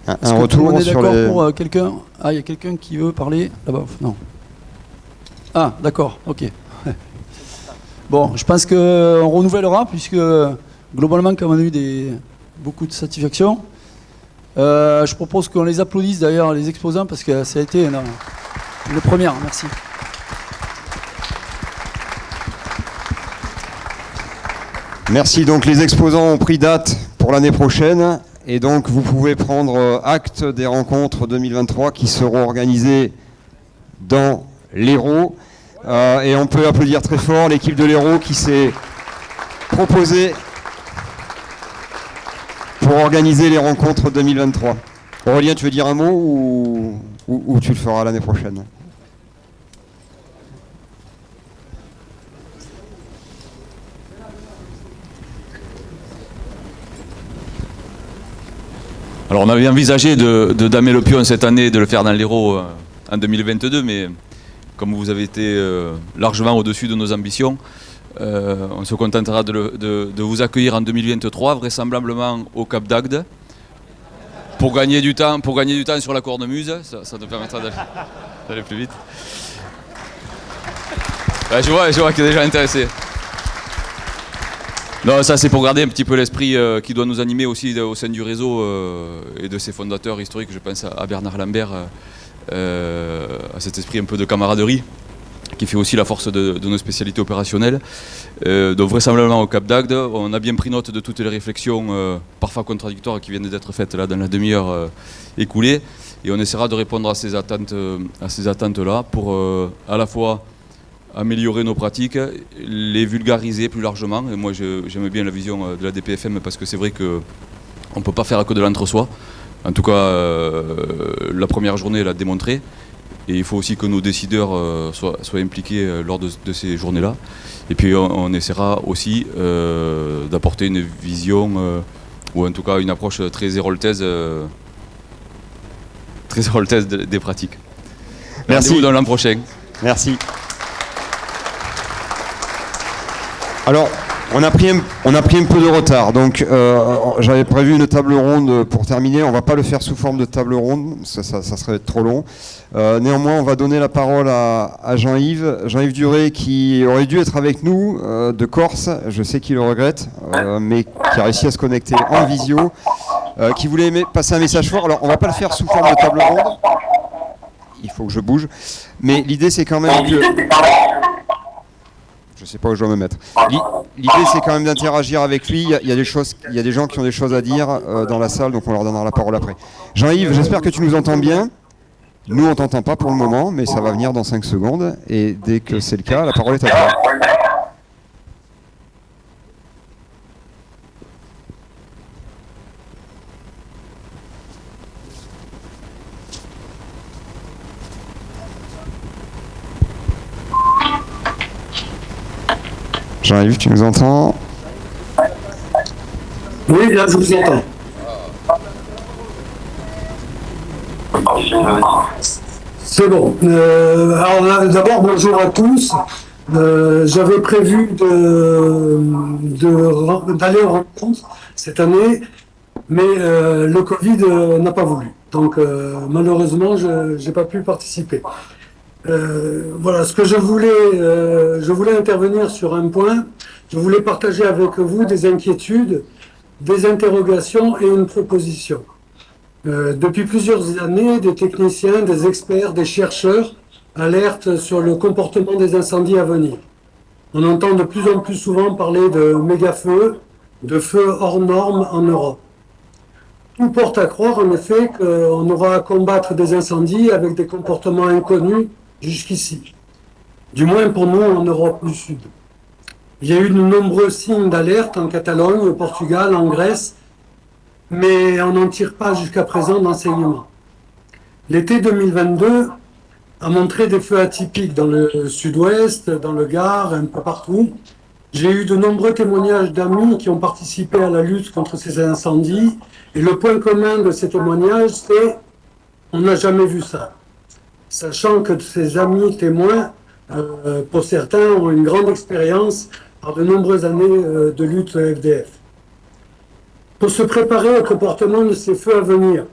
Un retour on est sur d'accord pour quelqu'un? Ah, il y a quelqu'un qui veut parler là-bas? Non. Ah, d'accord, ok. Bon, je pense qu'on renouvellera, puisque globalement, comme on a eu beaucoup de satisfaction, je propose qu'on les applaudisse d'ailleurs, les exposants, parce que ça a été une première. Merci. Merci, donc les exposants ont pris date pour l'année prochaine. Et donc, vous pouvez prendre acte des rencontres 2023 qui seront organisées dans l'Hérault. Et on peut applaudir très fort l'équipe de l'Hérault qui s'est proposée pour organiser les rencontres 2023. Aurélien, tu veux dire un mot ou tu le feras l'année prochaine? Alors on avait envisagé de damer le pion cette année, de le faire dans l'Hérault en 2022, mais comme vous avez été largement au-dessus de nos ambitions, on se contentera de vous accueillir en 2023, vraisemblablement au Cap d'Agde, pour gagner du temps sur la cornemuse, ça te permettra d'aller plus vite. Ouais, je vois qu'il est déjà intéressé. Non, ça c'est pour garder un petit peu l'esprit qui doit nous animer aussi au sein du réseau et de ses fondateurs historiques. Je pense à Bernard Lambert à cet esprit un peu de camaraderie qui fait aussi la force de nos spécialités opérationnelles. Donc vraisemblablement au Cap d'Agde, on a bien pris note de toutes les réflexions parfois contradictoires qui viennent d'être faites là dans la demi-heure écoulée, et on essaiera de répondre à ces attentes-là pour à la fois améliorer nos pratiques, les vulgariser plus largement. Et moi j'aime bien la vision de la DPFM parce que c'est vrai qu'on ne peut pas faire que de l'entre-soi. En tout cas, la première journée l'a démontré. Et il faut aussi que nos décideurs soient impliqués lors de ces journées-là. Et puis on essaiera aussi d'apporter une vision, ou en tout cas une approche très héroltaise des pratiques. Merci. Rendez-vous dans l'an prochain. Merci. Alors, on a pris un peu de retard, donc j'avais prévu une table ronde pour terminer. On ne va pas le faire sous forme de table ronde, ça serait trop long. Néanmoins, on va donner la parole à Jean-Yves Duré, qui aurait dû être avec nous de Corse. Je sais qu'il le regrette, mais qui a réussi à se connecter en visio, qui voulait passer un message fort. Alors, on ne va pas le faire sous forme de table ronde. Il faut que je bouge. Mais l'idée, c'est quand même que... Je ne sais pas où je dois me mettre. L'idée, c'est quand même d'interagir avec lui. Il y a des gens qui ont des choses à dire dans la salle, donc on leur donnera la parole après. Jean-Yves, j'espère que tu nous entends bien. Nous, on ne t'entend pas pour le moment, mais ça va venir dans 5 secondes. Et dès que c'est le cas, la parole est à toi. Jean-Yves, tu nous entends? Oui, là je vous entends. C'est bon. Alors d'abord, bonjour à tous. J'avais prévu d'aller en rencontre cette année, mais le Covid n'a pas voulu. Donc malheureusement, je n'ai pas pu participer. Voilà, ce que je voulais intervenir sur un point. Je voulais partager avec vous des inquiétudes, des interrogations et une proposition. Depuis plusieurs années, des techniciens, des experts, des chercheurs alertent sur le comportement des incendies à venir. On entend de plus en plus souvent parler de méga-feux, de feux hors normes en Europe. Tout porte à croire en effet qu'on aura à combattre des incendies avec des comportements inconnus jusqu'ici, du moins pour nous en Europe du Sud. Il y a eu de nombreux signes d'alerte en Catalogne, au Portugal, en Grèce, mais on n'en tire pas jusqu'à présent d'enseignement. L'été 2022 a montré des feux atypiques dans le sud-ouest, dans le Gard, un peu partout. J'ai eu de nombreux témoignages d'amis qui ont participé à la lutte contre ces incendies, et le point commun de ces témoignages, c'est on n'a jamais vu ça. Sachant que ces amis témoins, pour certains, ont une grande expérience par de nombreuses années de lutte FDF. Pour se préparer au comportement de ces feux à venir,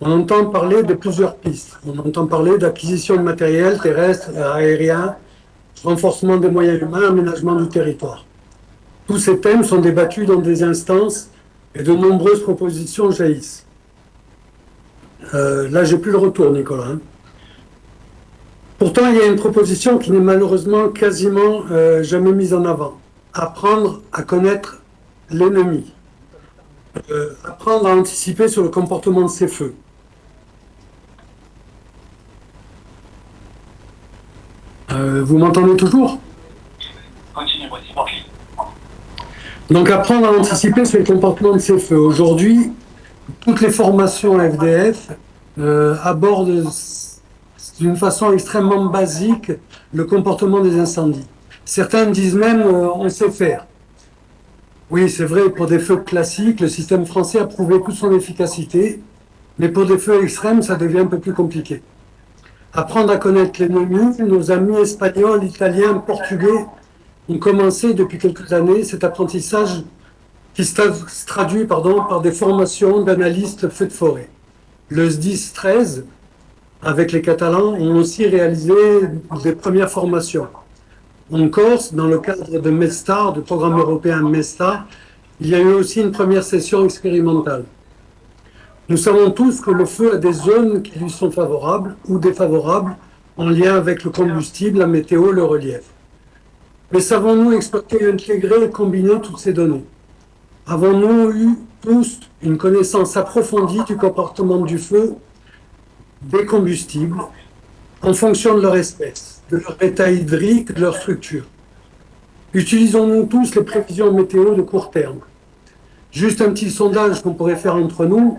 on entend parler de plusieurs pistes. On entend parler d'acquisition de matériel terrestre et aérien, renforcement des moyens humains, aménagement du territoire. Tous ces thèmes sont débattus dans des instances et de nombreuses propositions jaillissent. Là, j'ai plus le retour, Nicolas. Pourtant, il y a une proposition qui n'est malheureusement quasiment jamais mise en avant. Apprendre à connaître l'ennemi. Apprendre à anticiper sur le comportement de ces feux. Vous m'entendez toujours? Donc apprendre à anticiper sur le comportement de ces feux. Aujourd'hui, toutes les formations FDF abordent d'une façon extrêmement basique le comportement des incendies. Certains disent même on sait faire. Oui, c'est vrai, pour des feux classiques, le système français a prouvé toute son efficacité, mais pour des feux extrêmes, ça devient un peu plus compliqué. Apprendre à connaître l'ennemi, nos amis espagnols, italiens, portugais ont commencé depuis quelques années cet apprentissage qui se traduit par des formations d'analystes feux de forêt. Le SDIS 13, avec les Catalans, ont aussi réalisé des premières formations. En Corse, dans le cadre de MESTA, du programme européen MESTA, il y a eu aussi une première session expérimentale. Nous savons tous que le feu a des zones qui lui sont favorables ou défavorables en lien avec le combustible, la météo, le relief. Mais savons-nous exploiter, intégrer et combiner toutes ces données? Avons-nous eu tous une connaissance approfondie du comportement du feu, des combustibles, en fonction de leur espèce, de leur état hydrique, de leur structure? Utilisons-nous tous les prévisions météo de court terme? Juste un petit sondage qu'on pourrait faire entre nous.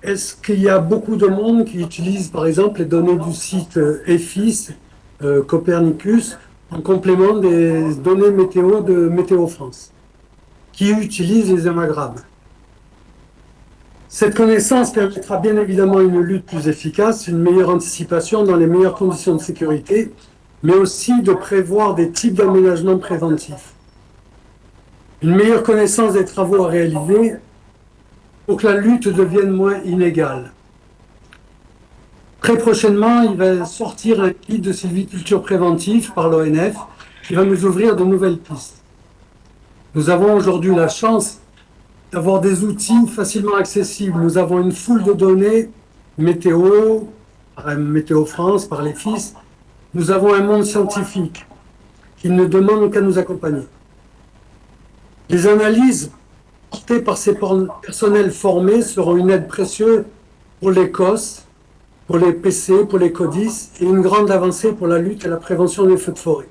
Est-ce qu'il y a beaucoup de monde qui utilise, par exemple, les données du site EFIS, Copernicus, en complément des données météo de Météo France, qui utilise les hémagrammes? Cette connaissance permettra bien évidemment une lutte plus efficace, une meilleure anticipation dans les meilleures conditions de sécurité, mais aussi de prévoir des types d'aménagements préventifs. Une meilleure connaissance des travaux à réaliser pour que la lutte devienne moins inégale. Très prochainement, il va sortir un guide de sylviculture préventive par l'ONF qui va nous ouvrir de nouvelles pistes. Nous avons aujourd'hui la chance d'avoir des outils facilement accessibles. Nous avons une foule de données, météo, par Météo France, par les FIS. Nous avons un monde scientifique qui ne demande qu'à nous accompagner. Les analyses portées par ces personnels formés seront une aide précieuse pour les COS, pour les PC, pour les CODIS et une grande avancée pour la lutte et la prévention des feux de forêt.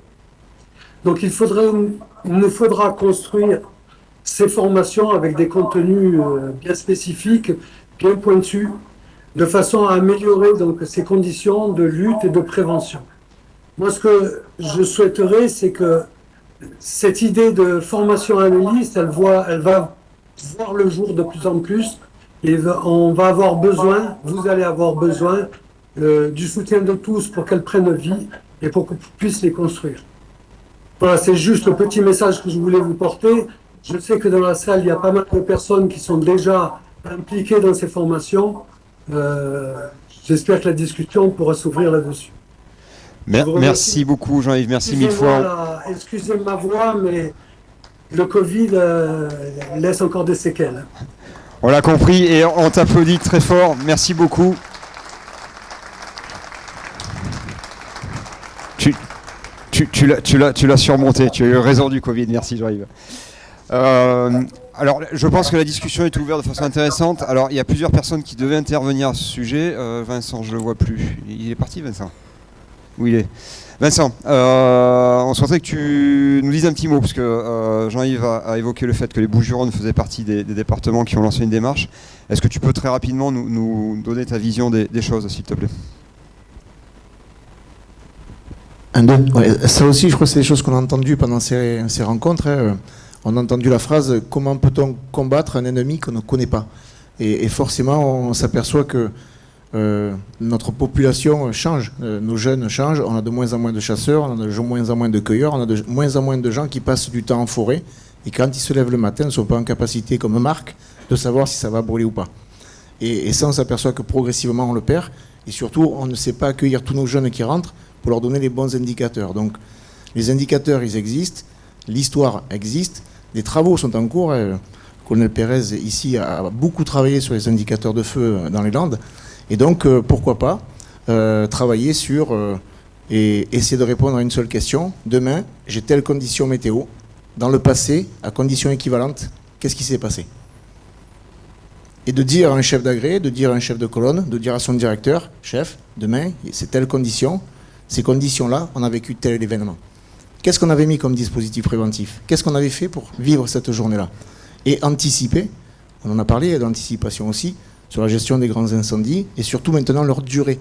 Donc il nous faudra construire ces formations avec des contenus bien spécifiques, bien pointus, de façon à améliorer donc ces conditions de lutte et de prévention. Moi, ce que je souhaiterais, c'est que cette idée de formation analyste, elle va voir le jour de plus en plus, et on va avoir besoin, vous allez avoir besoin du soutien de tous pour qu'elles prennent vie et pour qu'on puisse les construire. Voilà, c'est juste le petit message que je voulais vous porter. Je sais que dans la salle, il y a pas mal de personnes qui sont déjà impliquées dans ces formations. J'espère que la discussion pourra s'ouvrir là-dessus. Merci beaucoup Jean-Yves, merci mille fois. Excusez ma voix, mais le Covid laisse encore des séquelles. On l'a compris et on t'applaudit très fort. Merci beaucoup. Tu l'as surmonté, tu as eu raison du Covid. Merci Jean-Yves. Alors, je pense que la discussion est ouverte de façon intéressante. Alors, il y a plusieurs personnes qui devaient intervenir à ce sujet. Vincent, je ne le vois plus. Il est parti, Vincent? Où il est? Vincent, on souhaiterait que tu nous dises un petit mot, parce que Jean-Yves a évoqué le fait que les Bouches-du-Rhône faisaient partie des départements qui ont lancé une démarche. Est-ce que tu peux très rapidement nous donner ta vision des choses, s'il te plaît? Ouais, ça aussi, je crois que c'est des choses qu'on a entendues pendant ces rencontres. Hein. On a entendu la phrase « Comment peut-on combattre un ennemi qu'on ne connaît pas ?» Et forcément, on s'aperçoit que notre population change, nos jeunes changent, on a de moins en moins de chasseurs, on a de moins en moins de cueilleurs, on a de moins en moins de gens qui passent du temps en forêt et quand ils se lèvent le matin, ne sont pas en capacité, comme Marc, de savoir si ça va brûler ou pas. Et ça, on s'aperçoit que progressivement, on le perd et surtout, on ne sait pas accueillir tous nos jeunes qui rentrent pour leur donner les bons indicateurs. Donc, les indicateurs, ils existent, l'histoire existe, les travaux sont en cours. Le colonel Pérez, ici, a beaucoup travaillé sur les indicateurs de feu dans les Landes. Et donc, pourquoi pas travailler sur et essayer de répondre à une seule question. Demain, j'ai telle condition météo. Dans le passé, à condition équivalente, qu'est-ce qui s'est passé? Et de dire à un chef d'agré, de dire à un chef de colonne, de dire à son directeur, chef, demain, c'est telle condition. Ces conditions-là, on a vécu tel événement. Qu'est-ce qu'on avait mis comme dispositif préventif? Qu'est-ce qu'on avait fait pour vivre cette journée-là? Et anticiper, on en a parlé d'anticipation aussi, sur la gestion des grands incendies, et surtout maintenant leur durée.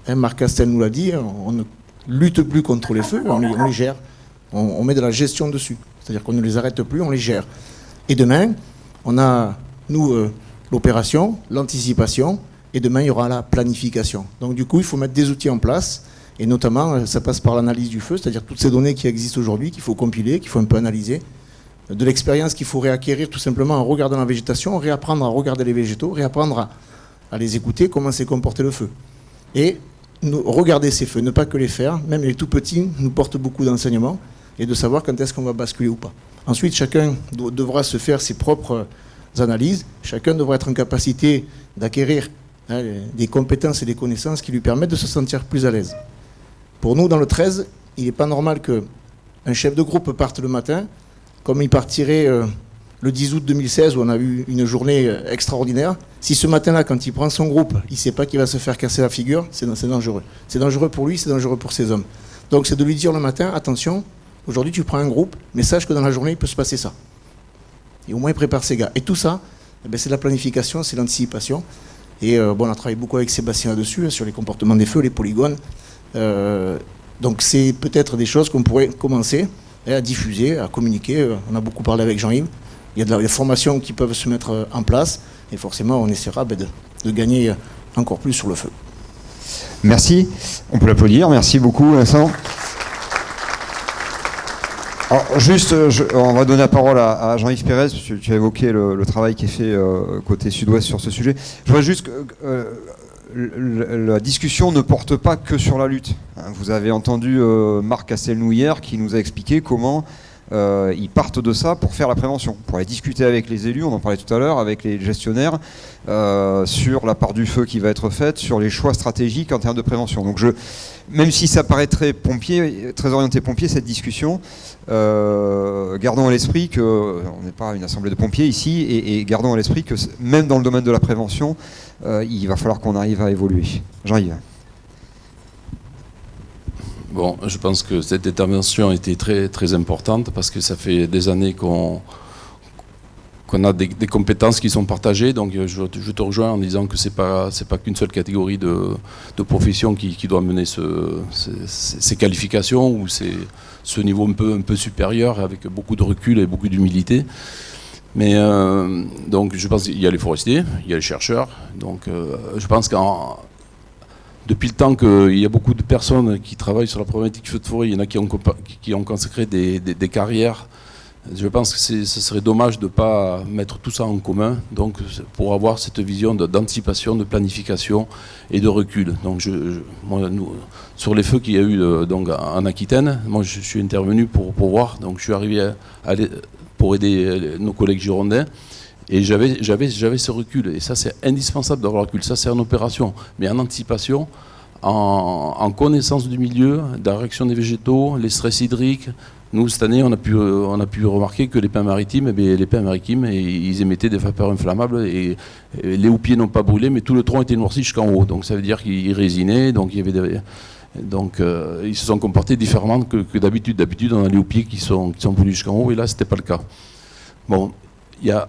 Marc Castel nous l'a dit, on ne lutte plus contre les feux, on les gère. On met de la gestion dessus. C'est-à-dire qu'on ne les arrête plus, on les gère. Et demain, on a, nous, l'opération, l'anticipation, et demain, il y aura la planification. Donc du coup, il faut mettre des outils en place. Et notamment, ça passe par l'analyse du feu, c'est-à-dire toutes ces données qui existent aujourd'hui, qu'il faut compiler, qu'il faut un peu analyser, de l'expérience qu'il faut réacquérir tout simplement en regardant la végétation, réapprendre à regarder les végétaux, réapprendre à les écouter, comment s'est comporté le feu. Et regarder ces feux, ne pas que les faire, même les tout petits nous portent beaucoup d'enseignements, et de savoir quand est-ce qu'on va basculer ou pas. Ensuite, chacun devra se faire ses propres analyses. Chacun devrait être en capacité d'acquérir des compétences et des connaissances qui lui permettent de se sentir plus à l'aise. Pour nous, dans le 13, il n'est pas normal qu'un chef de groupe parte le matin, comme il partirait le 10 août 2016 où on a eu une journée extraordinaire. Si ce matin-là, quand il prend son groupe, il ne sait pas qu'il va se faire casser la figure, c'est dangereux. C'est dangereux pour lui, c'est dangereux pour ses hommes. Donc c'est de lui dire le matin, attention, aujourd'hui tu prends un groupe, mais sache que dans la journée, il peut se passer ça. Et au moins il prépare ses gars. Et tout ça, c'est la planification, c'est l'anticipation. Et on a travaillé beaucoup avec Sébastien là-dessus, sur les comportements des feux, les polygones. Donc c'est peut-être des choses qu'on pourrait commencer à diffuser, à communiquer. On a beaucoup parlé avec Jean-Yves. Il y a des formations qui peuvent se mettre en place. Et forcément, on essaiera de gagner encore plus sur le feu. Merci. On peut l'applaudir. Merci beaucoup, Vincent. Alors, juste, on va donner la parole à Jean-Yves Pérez, parce que tu as évoqué le travail qui est fait côté sud-ouest sur ce sujet. Je voudrais juste que la discussion ne porte pas que sur la lutte. Vous avez entendu Marc Castelnou hier qui nous a expliqué comment ils partent de ça pour faire la prévention. On pourrait discuter avec les élus, on en parlait tout à l'heure, avec les gestionnaires, sur la part du feu qui va être faite, sur les choix stratégiques en termes de prévention. Donc même si ça paraît très pompier, très orienté pompier, cette discussion, gardons à l'esprit qu'on n'est pas une assemblée de pompiers ici, et gardons à l'esprit que même dans le domaine de la prévention, il va falloir qu'on arrive à évoluer. Jean-Yves. Bon, je pense que cette intervention était très, très importante parce que ça fait des années qu'on a des compétences qui sont partagées. Donc je te rejoins en disant que c'est pas qu'une seule catégorie de profession qui doit mener ces qualifications ou ce niveau un peu supérieur avec beaucoup de recul et beaucoup d'humilité. Mais donc je pense qu'il y a les forestiers, il y a les chercheurs. Donc je pense depuis le temps qu'il y a beaucoup de personnes qui travaillent sur la problématique feu de forêt, il y en a qui ont consacré des carrières. Je pense que ce serait dommage de ne pas mettre tout ça en commun, donc pour avoir cette vision d'anticipation, de planification et de recul. Donc sur les feux qu'il y a eu donc en Aquitaine, moi je suis intervenu pour voir, donc je suis arrivé pour aider nos collègues girondins. Et j'avais ce recul, et ça c'est indispensable d'avoir le recul, ça c'est en opération, mais en anticipation, en connaissance du milieu, de la réaction des végétaux, les stress hydriques. Nous cette année on a pu remarquer que les pins maritimes, ils émettaient des vapeurs inflammables, et les houppiers n'ont pas brûlé, mais tout le tronc était noirci jusqu'en haut, donc ça veut dire qu'ils résinaient, donc il y avait ils se sont comportés différemment que d'habitude. D'habitude on a les houppiers qui sont brûlés jusqu'en haut, et là c'était pas le cas. Bon, il y a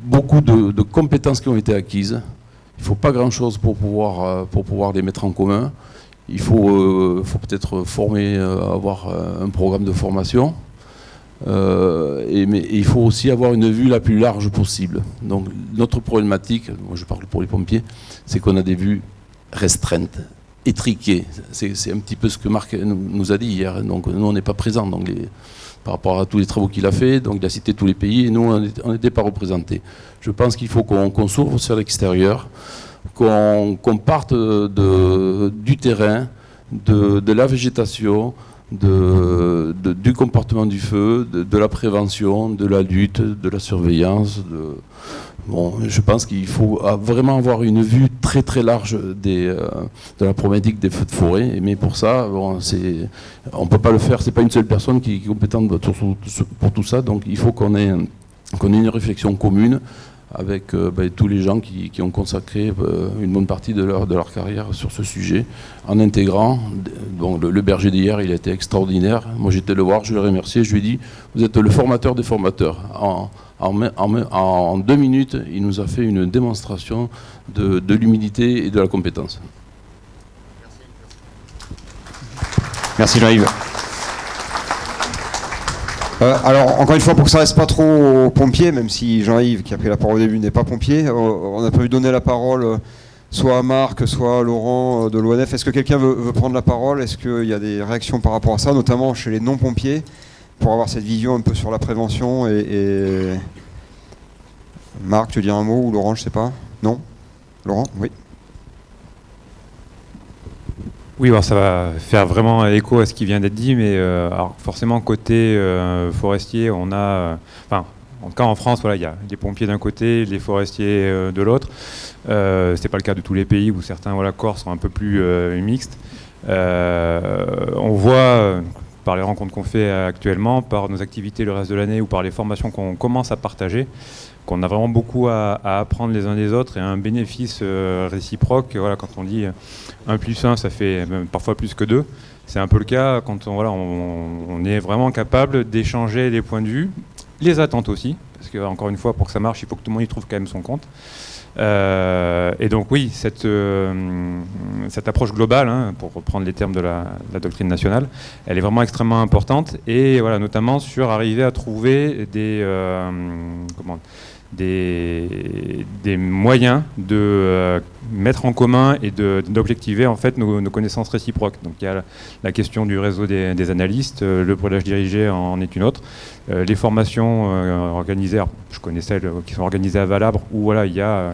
beaucoup de compétences qui ont été acquises. Il ne faut pas grand-chose pour pouvoir les mettre en commun. Il faut peut-être former, avoir un programme de formation. Mais il faut aussi avoir une vue la plus large possible. Donc notre problématique, moi je parle pour les pompiers, c'est qu'on a des vues restreintes, étriquées. C'est un petit peu ce que Marc nous a dit hier. Donc nous on n'est pas présents. Donc par rapport à tous les travaux qu'il a fait, donc il a cité tous les pays, et nous on n'était pas représentés. Je pense qu'il faut qu'on s'ouvre sur l'extérieur, qu'on parte du terrain, de la végétation, du comportement du feu, de la prévention, de la lutte, de la surveillance. Bon, je pense qu'il faut vraiment avoir une vue très très large de la problématique des feux de forêt. Mais pour ça, bon, on ne peut pas le faire. C'est pas une seule personne qui est compétente pour tout ça. Donc il faut qu'on ait une réflexion commune avec tous les gens qui ont consacré une bonne partie de leur carrière sur ce sujet, en intégrant. Bon, le berger d'hier, il a été extraordinaire. Moi j'étais le voir, je l'ai remercié, je lui ai dit, vous êtes le formateur des formateurs. En 2 minutes, il nous a fait une démonstration de l'humilité et de la compétence. Merci Jean-Yves. Alors, encore une fois, pour que ça reste pas trop pompier, même si Jean-Yves, qui a pris la parole au début, n'est pas pompier, on a prévu de donner la parole soit à Marc, soit à Laurent de l'ONF. Est-ce que quelqu'un veut prendre la parole? Est-ce qu'il y a des réactions par rapport à ça, notamment chez les non-pompiers, pour avoir cette vision un peu sur la prévention et... Marc, tu veux dire un mot, ou Laurent, je sais pas? Non? Laurent? Oui. Oui, alors ça va faire vraiment écho à ce qui vient d'être dit, mais alors forcément côté forestier, on En tout cas, en France, voilà, il y a les pompiers d'un côté, les forestiers de l'autre. C'est pas le cas de tous les pays où certains corps sont un peu plus mixtes. On voit, par les rencontres qu'on fait actuellement, par nos activités le reste de l'année ou par les formations qu'on commence à partager, qu'on a vraiment beaucoup à apprendre les uns des autres et un bénéfice réciproque. Voilà, quand on dit 1 + 1, ça fait même parfois plus que 2. C'est un peu le cas quand on est vraiment capable d'échanger les points de vue, les attentes aussi, parce que encore une fois, pour que ça marche, il faut que tout le monde y trouve quand même son compte. Et donc oui, cette approche globale, pour reprendre les termes de la doctrine nationale, elle est vraiment extrêmement importante, et voilà, notamment sur arriver à trouver des moyens de mettre en commun et d'objectiver en fait nos connaissances réciproques. Donc il y a la question du réseau des analystes, le brûlage dirigé en est une autre. Les formations organisées, alors, je connais celles qui sont organisées à Valabre, où voilà, il y a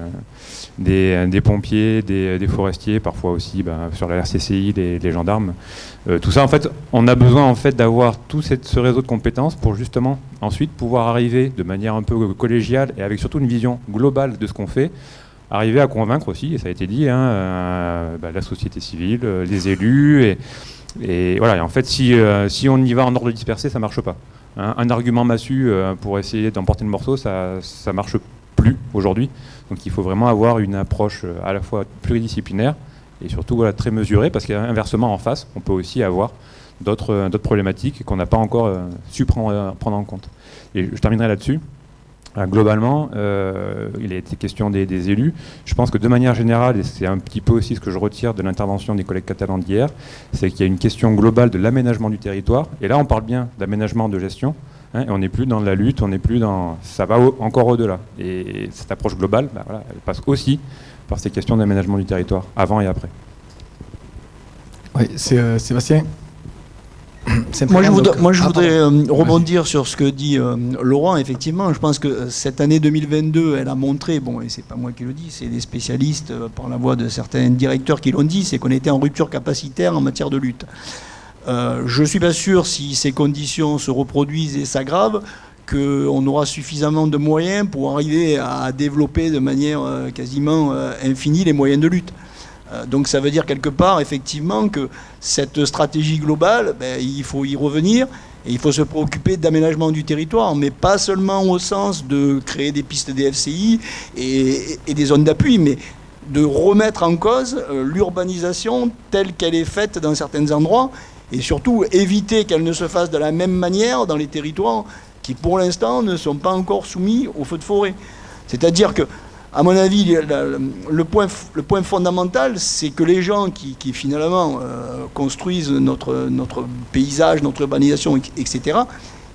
des pompiers, des forestiers, parfois aussi sur la RCCI, les gendarmes. Tout ça, en fait, on a besoin en fait d'avoir tout ce réseau de compétences pour justement ensuite pouvoir arriver de manière un peu collégiale et avec surtout une vision globale de ce qu'on fait, arriver à convaincre aussi, et ça a été dit, la société civile, les élus, et voilà. Et en fait, si on y va en ordre dispersé, ça marche pas. Un argument massu pour essayer d'emporter le morceau, ça marche plus aujourd'hui. Donc il faut vraiment avoir une approche à la fois pluridisciplinaire et surtout très mesurée, parce qu'inversement en face, on peut aussi avoir d'autres problématiques qu'on n'a pas encore su prendre en compte. Et je terminerai là-dessus. Globalement, il a été question des élus. Je pense que de manière générale, et c'est un petit peu aussi ce que je retire de l'intervention des collègues catalans d'hier, c'est qu'il y a une question globale de l'aménagement du territoire. Et là, on parle bien d'aménagement de gestion. Et on n'est plus dans la lutte, on n'est plus dans... Ça va encore au-delà. Et cette approche globale, elle passe aussi par ces questions d'aménagement du territoire, avant et après. Oui, c'est Sébastien. Moi, je voudrais rebondir sur ce que dit Laurent. Effectivement, je pense que cette année 2022, elle a montré, et c'est pas moi qui le dis, c'est des spécialistes par la voix de certains directeurs qui l'ont dit, c'est qu'on était en rupture capacitaire en matière de lutte. Je ne suis pas sûr, si ces conditions se reproduisent et s'aggravent, qu'on aura suffisamment de moyens pour arriver à développer de manière quasiment infinie les moyens de lutte. Donc ça veut dire quelque part, effectivement, que cette stratégie globale, il faut y revenir, et il faut se préoccuper d'aménagement du territoire, mais pas seulement au sens de créer des pistes DFCI et des zones d'appui, mais de remettre en cause l'urbanisation telle qu'elle est faite dans certains endroits, et surtout éviter qu'elle ne se fasse de la même manière dans les territoires qui, pour l'instant, ne sont pas encore soumis aux feux de forêt. C'est-à-dire que, à mon avis, le point fondamental, c'est que les gens qui finalement construisent notre paysage, notre urbanisation, etc.,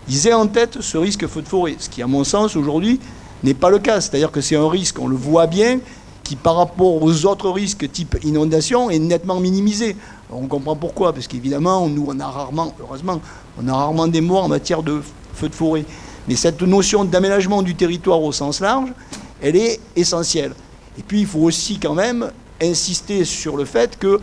ils aient en tête ce risque feu de forêt, ce qui, à mon sens, aujourd'hui, n'est pas le cas. C'est-à-dire que c'est un risque, on le voit bien, qui, par rapport aux autres risques type inondation, est nettement minimisé. Alors, on comprend pourquoi, parce qu'évidemment, nous, on a rarement des morts en matière de feu de forêt. Mais cette notion d'aménagement du territoire au sens large, elle est essentielle. Et puis, il faut aussi quand même insister sur le fait que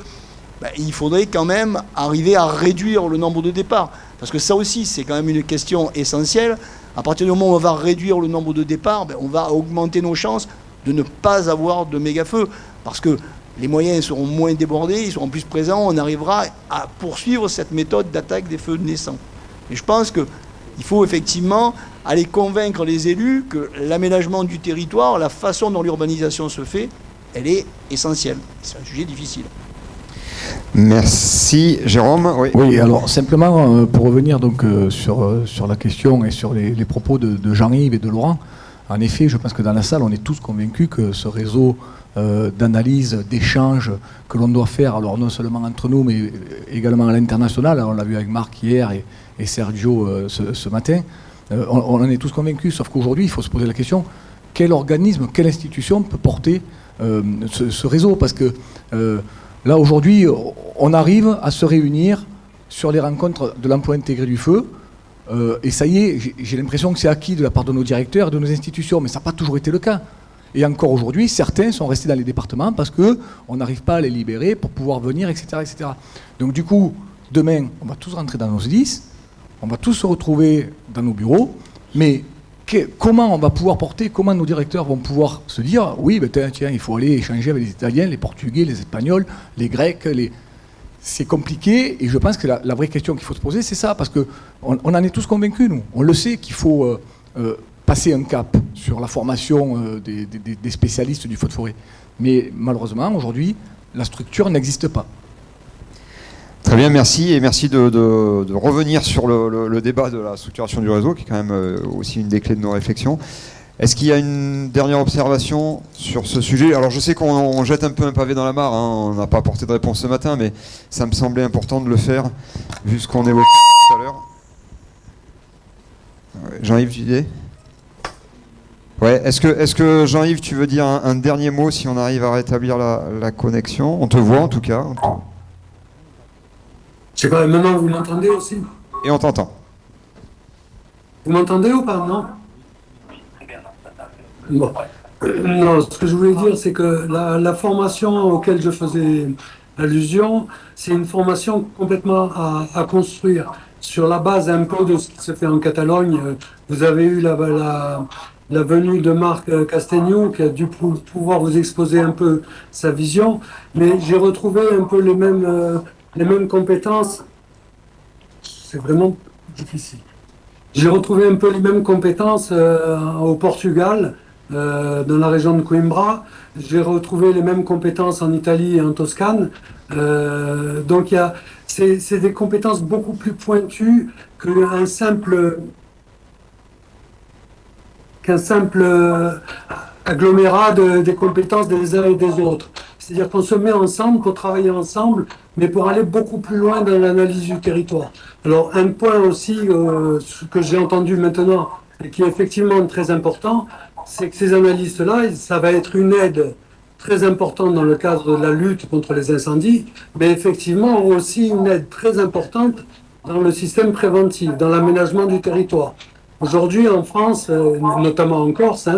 il faudrait quand même arriver à réduire le nombre de départs. Parce que ça aussi, c'est quand même une question essentielle. À partir du moment où on va réduire le nombre de départs, on va augmenter nos chances de ne pas avoir de méga-feux. Parce que les moyens seront moins débordés, ils seront plus présents, on arrivera à poursuivre cette méthode d'attaque des feux naissants. Et je pense qu'il faut effectivement aller convaincre les élus que l'aménagement du territoire, la façon dont l'urbanisation se fait, elle est essentielle. C'est un sujet difficile. Merci. Jérôme. Oui, alors simplement pour revenir donc sur la question et sur les propos de Jean-Yves et de Laurent, en effet, je pense que dans la salle, on est tous convaincus que ce réseau d'analyse, d'échange que l'on doit faire, alors non seulement entre nous, mais également à l'international, on l'a vu avec Marc hier et Sergio ce matin, on en est tous convaincus, sauf qu'aujourd'hui, il faut se poser la question, quel organisme, quelle institution peut porter ce réseau? Parce que là, aujourd'hui, on arrive à se réunir sur les rencontres de l'emploi intégré du feu, et ça y est, j'ai l'impression que c'est acquis de la part de nos directeurs et de nos institutions, mais ça n'a pas toujours été le cas. Et encore aujourd'hui, certains sont restés dans les départements parce qu'on n'arrive pas à les libérer pour pouvoir venir, etc., etc. Donc du coup, demain, on va tous rentrer dans nos SDIS, on va tous se retrouver dans nos bureaux, mais comment on va pouvoir porter, comment nos directeurs vont pouvoir se dire, oui, ben, tiens, il faut aller échanger avec les Italiens, les Portugais, les Espagnols, les Grecs, c'est compliqué, et je pense que la vraie question qu'il faut se poser, c'est ça, parce qu'on en est tous convaincus, nous. On le sait qu'il faut passer un cap sur la formation des spécialistes du feu de forêt. Mais malheureusement, aujourd'hui, la structure n'existe pas. Très bien, merci, et merci de revenir sur le débat de la structuration du réseau, qui est quand même aussi une des clés de nos réflexions. Est-ce qu'il y a une dernière observation sur ce sujet? Alors je sais qu'on jette un peu un pavé dans la mare, hein, on n'a pas apporté de réponse ce matin, mais ça me semblait important de le faire, vu ce qu'on évoquait tout à l'heure. Jean-Yves, tu dis? Ouais, est-ce que Jean-Yves, tu veux dire un dernier mot si on arrive à rétablir la connexion? On te voit en tout cas. Je sais pas, maintenant vous m'entendez aussi? Et on t'entend. Vous m'entendez ou pas, non? Bon. Non, ce que je voulais dire, c'est que la formation auquel je faisais allusion, c'est une formation complètement à construire sur la base un peu de ce qui se fait en Catalogne. Vous avez eu la venue de Marc Castegnou qui a dû pouvoir vous exposer un peu sa vision, mais j'ai retrouvé un peu les mêmes compétences. C'est vraiment difficile. J'ai retrouvé un peu les mêmes compétences au Portugal, dans la région de Coimbra. J'ai retrouvé les mêmes compétences en Italie et en Toscane. Donc c'est des compétences beaucoup plus pointues qu'un simple agglomérat des compétences des uns et des autres. C'est-à-dire qu'on se met ensemble pour travailler ensemble, mais pour aller beaucoup plus loin dans l'analyse du territoire. Alors un point aussi que j'ai entendu maintenant et qui est effectivement très important, c'est que ces analystes-là, ça va être une aide très importante dans le cadre de la lutte contre les incendies, mais effectivement aussi une aide très importante dans le système préventif, dans l'aménagement du territoire. Aujourd'hui en France, notamment en Corse,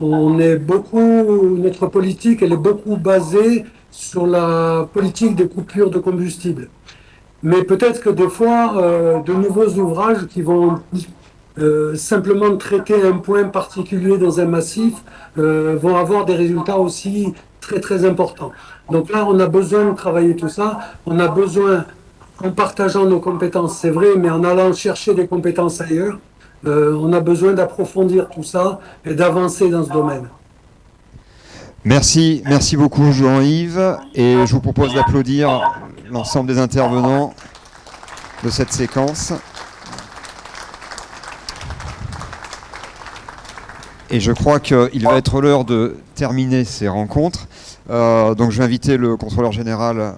notre politique elle est beaucoup basée sur la politique des coupures de combustible. Mais peut-être que des fois, de nouveaux ouvrages qui vont simplement traiter un point particulier dans un massif vont avoir des résultats aussi très très importants. Donc là, on a besoin de travailler tout ça. On a besoin, en partageant nos compétences, c'est vrai, mais en allant chercher des compétences ailleurs, on a besoin d'approfondir tout ça et d'avancer dans ce domaine. Merci beaucoup Jean-Yves, et je vous propose d'applaudir l'ensemble des intervenants de cette séquence. Et je crois qu'il va être l'heure de terminer ces rencontres. Donc je vais inviter le contrôleur général,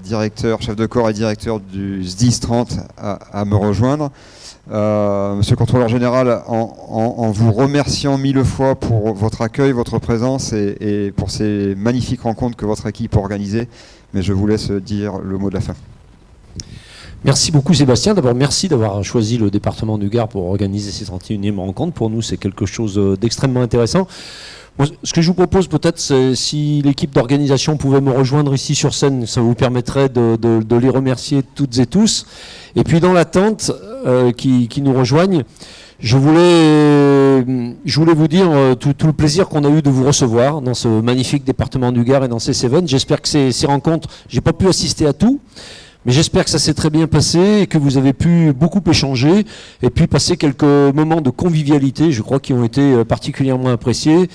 directeur, chef de corps et directeur du SDIS 30 à me rejoindre. Monsieur le contrôleur général, en vous remerciant mille fois pour votre accueil, votre présence et pour ces magnifiques rencontres que votre équipe a organisées, mais je vous laisse dire le mot de la fin. Merci beaucoup Sébastien. D'abord, merci d'avoir choisi le département du Gard pour organiser ces 31e rencontres. Pour nous, c'est quelque chose d'extrêmement intéressant. Bon, ce que je vous propose peut-être, c'est si l'équipe d'organisation pouvait me rejoindre ici sur scène, ça vous permettrait de les remercier toutes et tous. Et puis dans l'attente qui nous rejoignent, je voulais vous dire tout le plaisir qu'on a eu de vous recevoir dans ce magnifique département du Gard et dans ces Cévennes. J'espère que ces rencontres, j'ai pas pu assister à tout, mais j'espère que ça s'est très bien passé et que vous avez pu beaucoup échanger et puis passer quelques moments de convivialité, je crois, qui ont été particulièrement appréciés.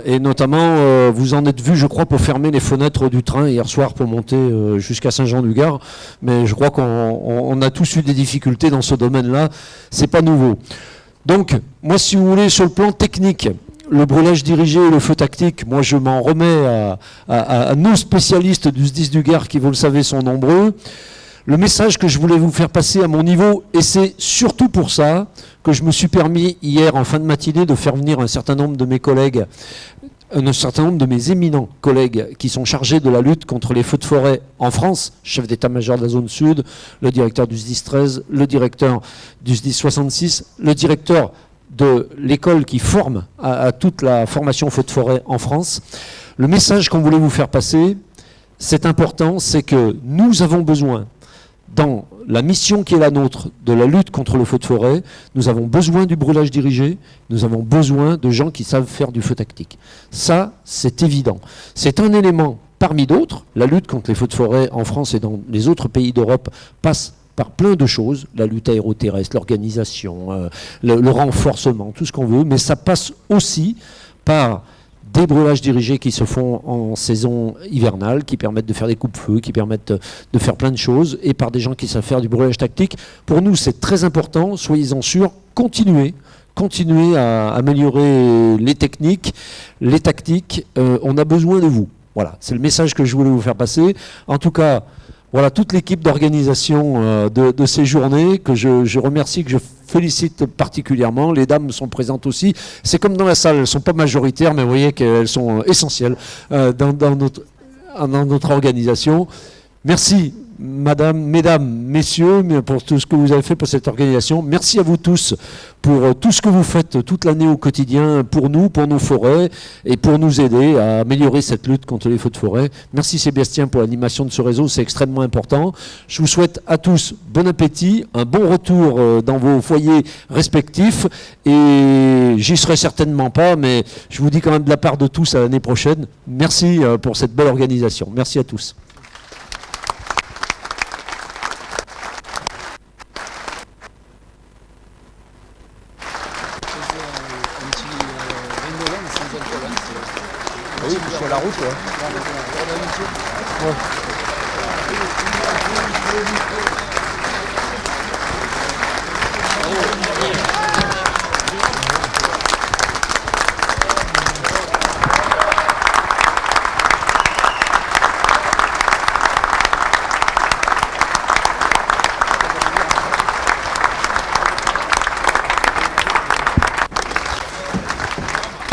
Et notamment, vous en êtes vus, je crois, pour fermer les fenêtres du train hier soir pour monter jusqu'à Saint-Jean-du-Gard. Mais je crois qu'on a tous eu des difficultés dans ce domaine-là. C'est pas nouveau. Donc, moi, si vous voulez, sur le plan technique, le brûlage dirigé et le feu tactique, moi je m'en remets à nos spécialistes du SDIS du Gard qui, vous le savez, sont nombreux. Le message que je voulais vous faire passer à mon niveau, et c'est surtout pour ça que je me suis permis hier en fin de matinée de faire venir un certain nombre de mes collègues, un certain nombre de mes éminents collègues qui sont chargés de la lutte contre les feux de forêt en France, chef d'état-major de la zone sud, le directeur du SDIS 13, le directeur du SDIS 66, le directeur de l'école qui forme à toute la formation feu de forêt en France. Le message qu'on voulait vous faire passer, c'est important, c'est que nous avons besoin dans la mission qui est la nôtre de la lutte contre le feu de forêt, nous avons besoin du brûlage dirigé, nous avons besoin de gens qui savent faire du feu tactique. Ça, c'est évident. C'est un élément parmi d'autres. La lutte contre les feux de forêt en France et dans les autres pays d'Europe passe par plein de choses, la lutte aéroterrestre, l'organisation, le renforcement, tout ce qu'on veut, mais ça passe aussi par des brûlages dirigés qui se font en saison hivernale, qui permettent de faire des coupe-feux, qui permettent de faire plein de choses, et par des gens qui savent faire du brûlage tactique. Pour nous, c'est très important, soyez-en sûrs, continuez à améliorer les techniques, les tactiques, on a besoin de vous. Voilà, c'est le message que je voulais vous faire passer. En tout cas, voilà toute l'équipe d'organisation de ces journées que je remercie, que je félicite particulièrement. Les dames sont présentes aussi. C'est comme dans la salle, elles ne sont pas majoritaires, mais vous voyez qu'elles sont essentielles dans notre organisation. Merci, mesdames, messieurs, pour tout ce que vous avez fait pour cette organisation. Merci à vous tous pour tout ce que vous faites toute l'année au quotidien pour nous, pour nos forêts et pour nous aider à améliorer cette lutte contre les feux de forêt. Merci Sébastien pour l'animation de ce réseau, c'est extrêmement important. Je vous souhaite à tous bon appétit, un bon retour dans vos foyers respectifs et j'y serai certainement pas, mais je vous dis quand même de la part de tous à l'année prochaine. Merci pour cette belle organisation. Merci à tous. Oui, je suis à la route.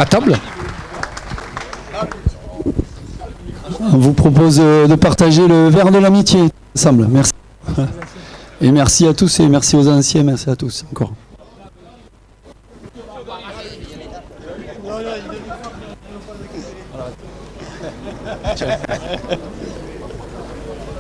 À table. On vous propose de partager le verre de l'amitié ensemble. Merci. Et merci à tous et merci aux anciens. Merci à tous encore. Tiens.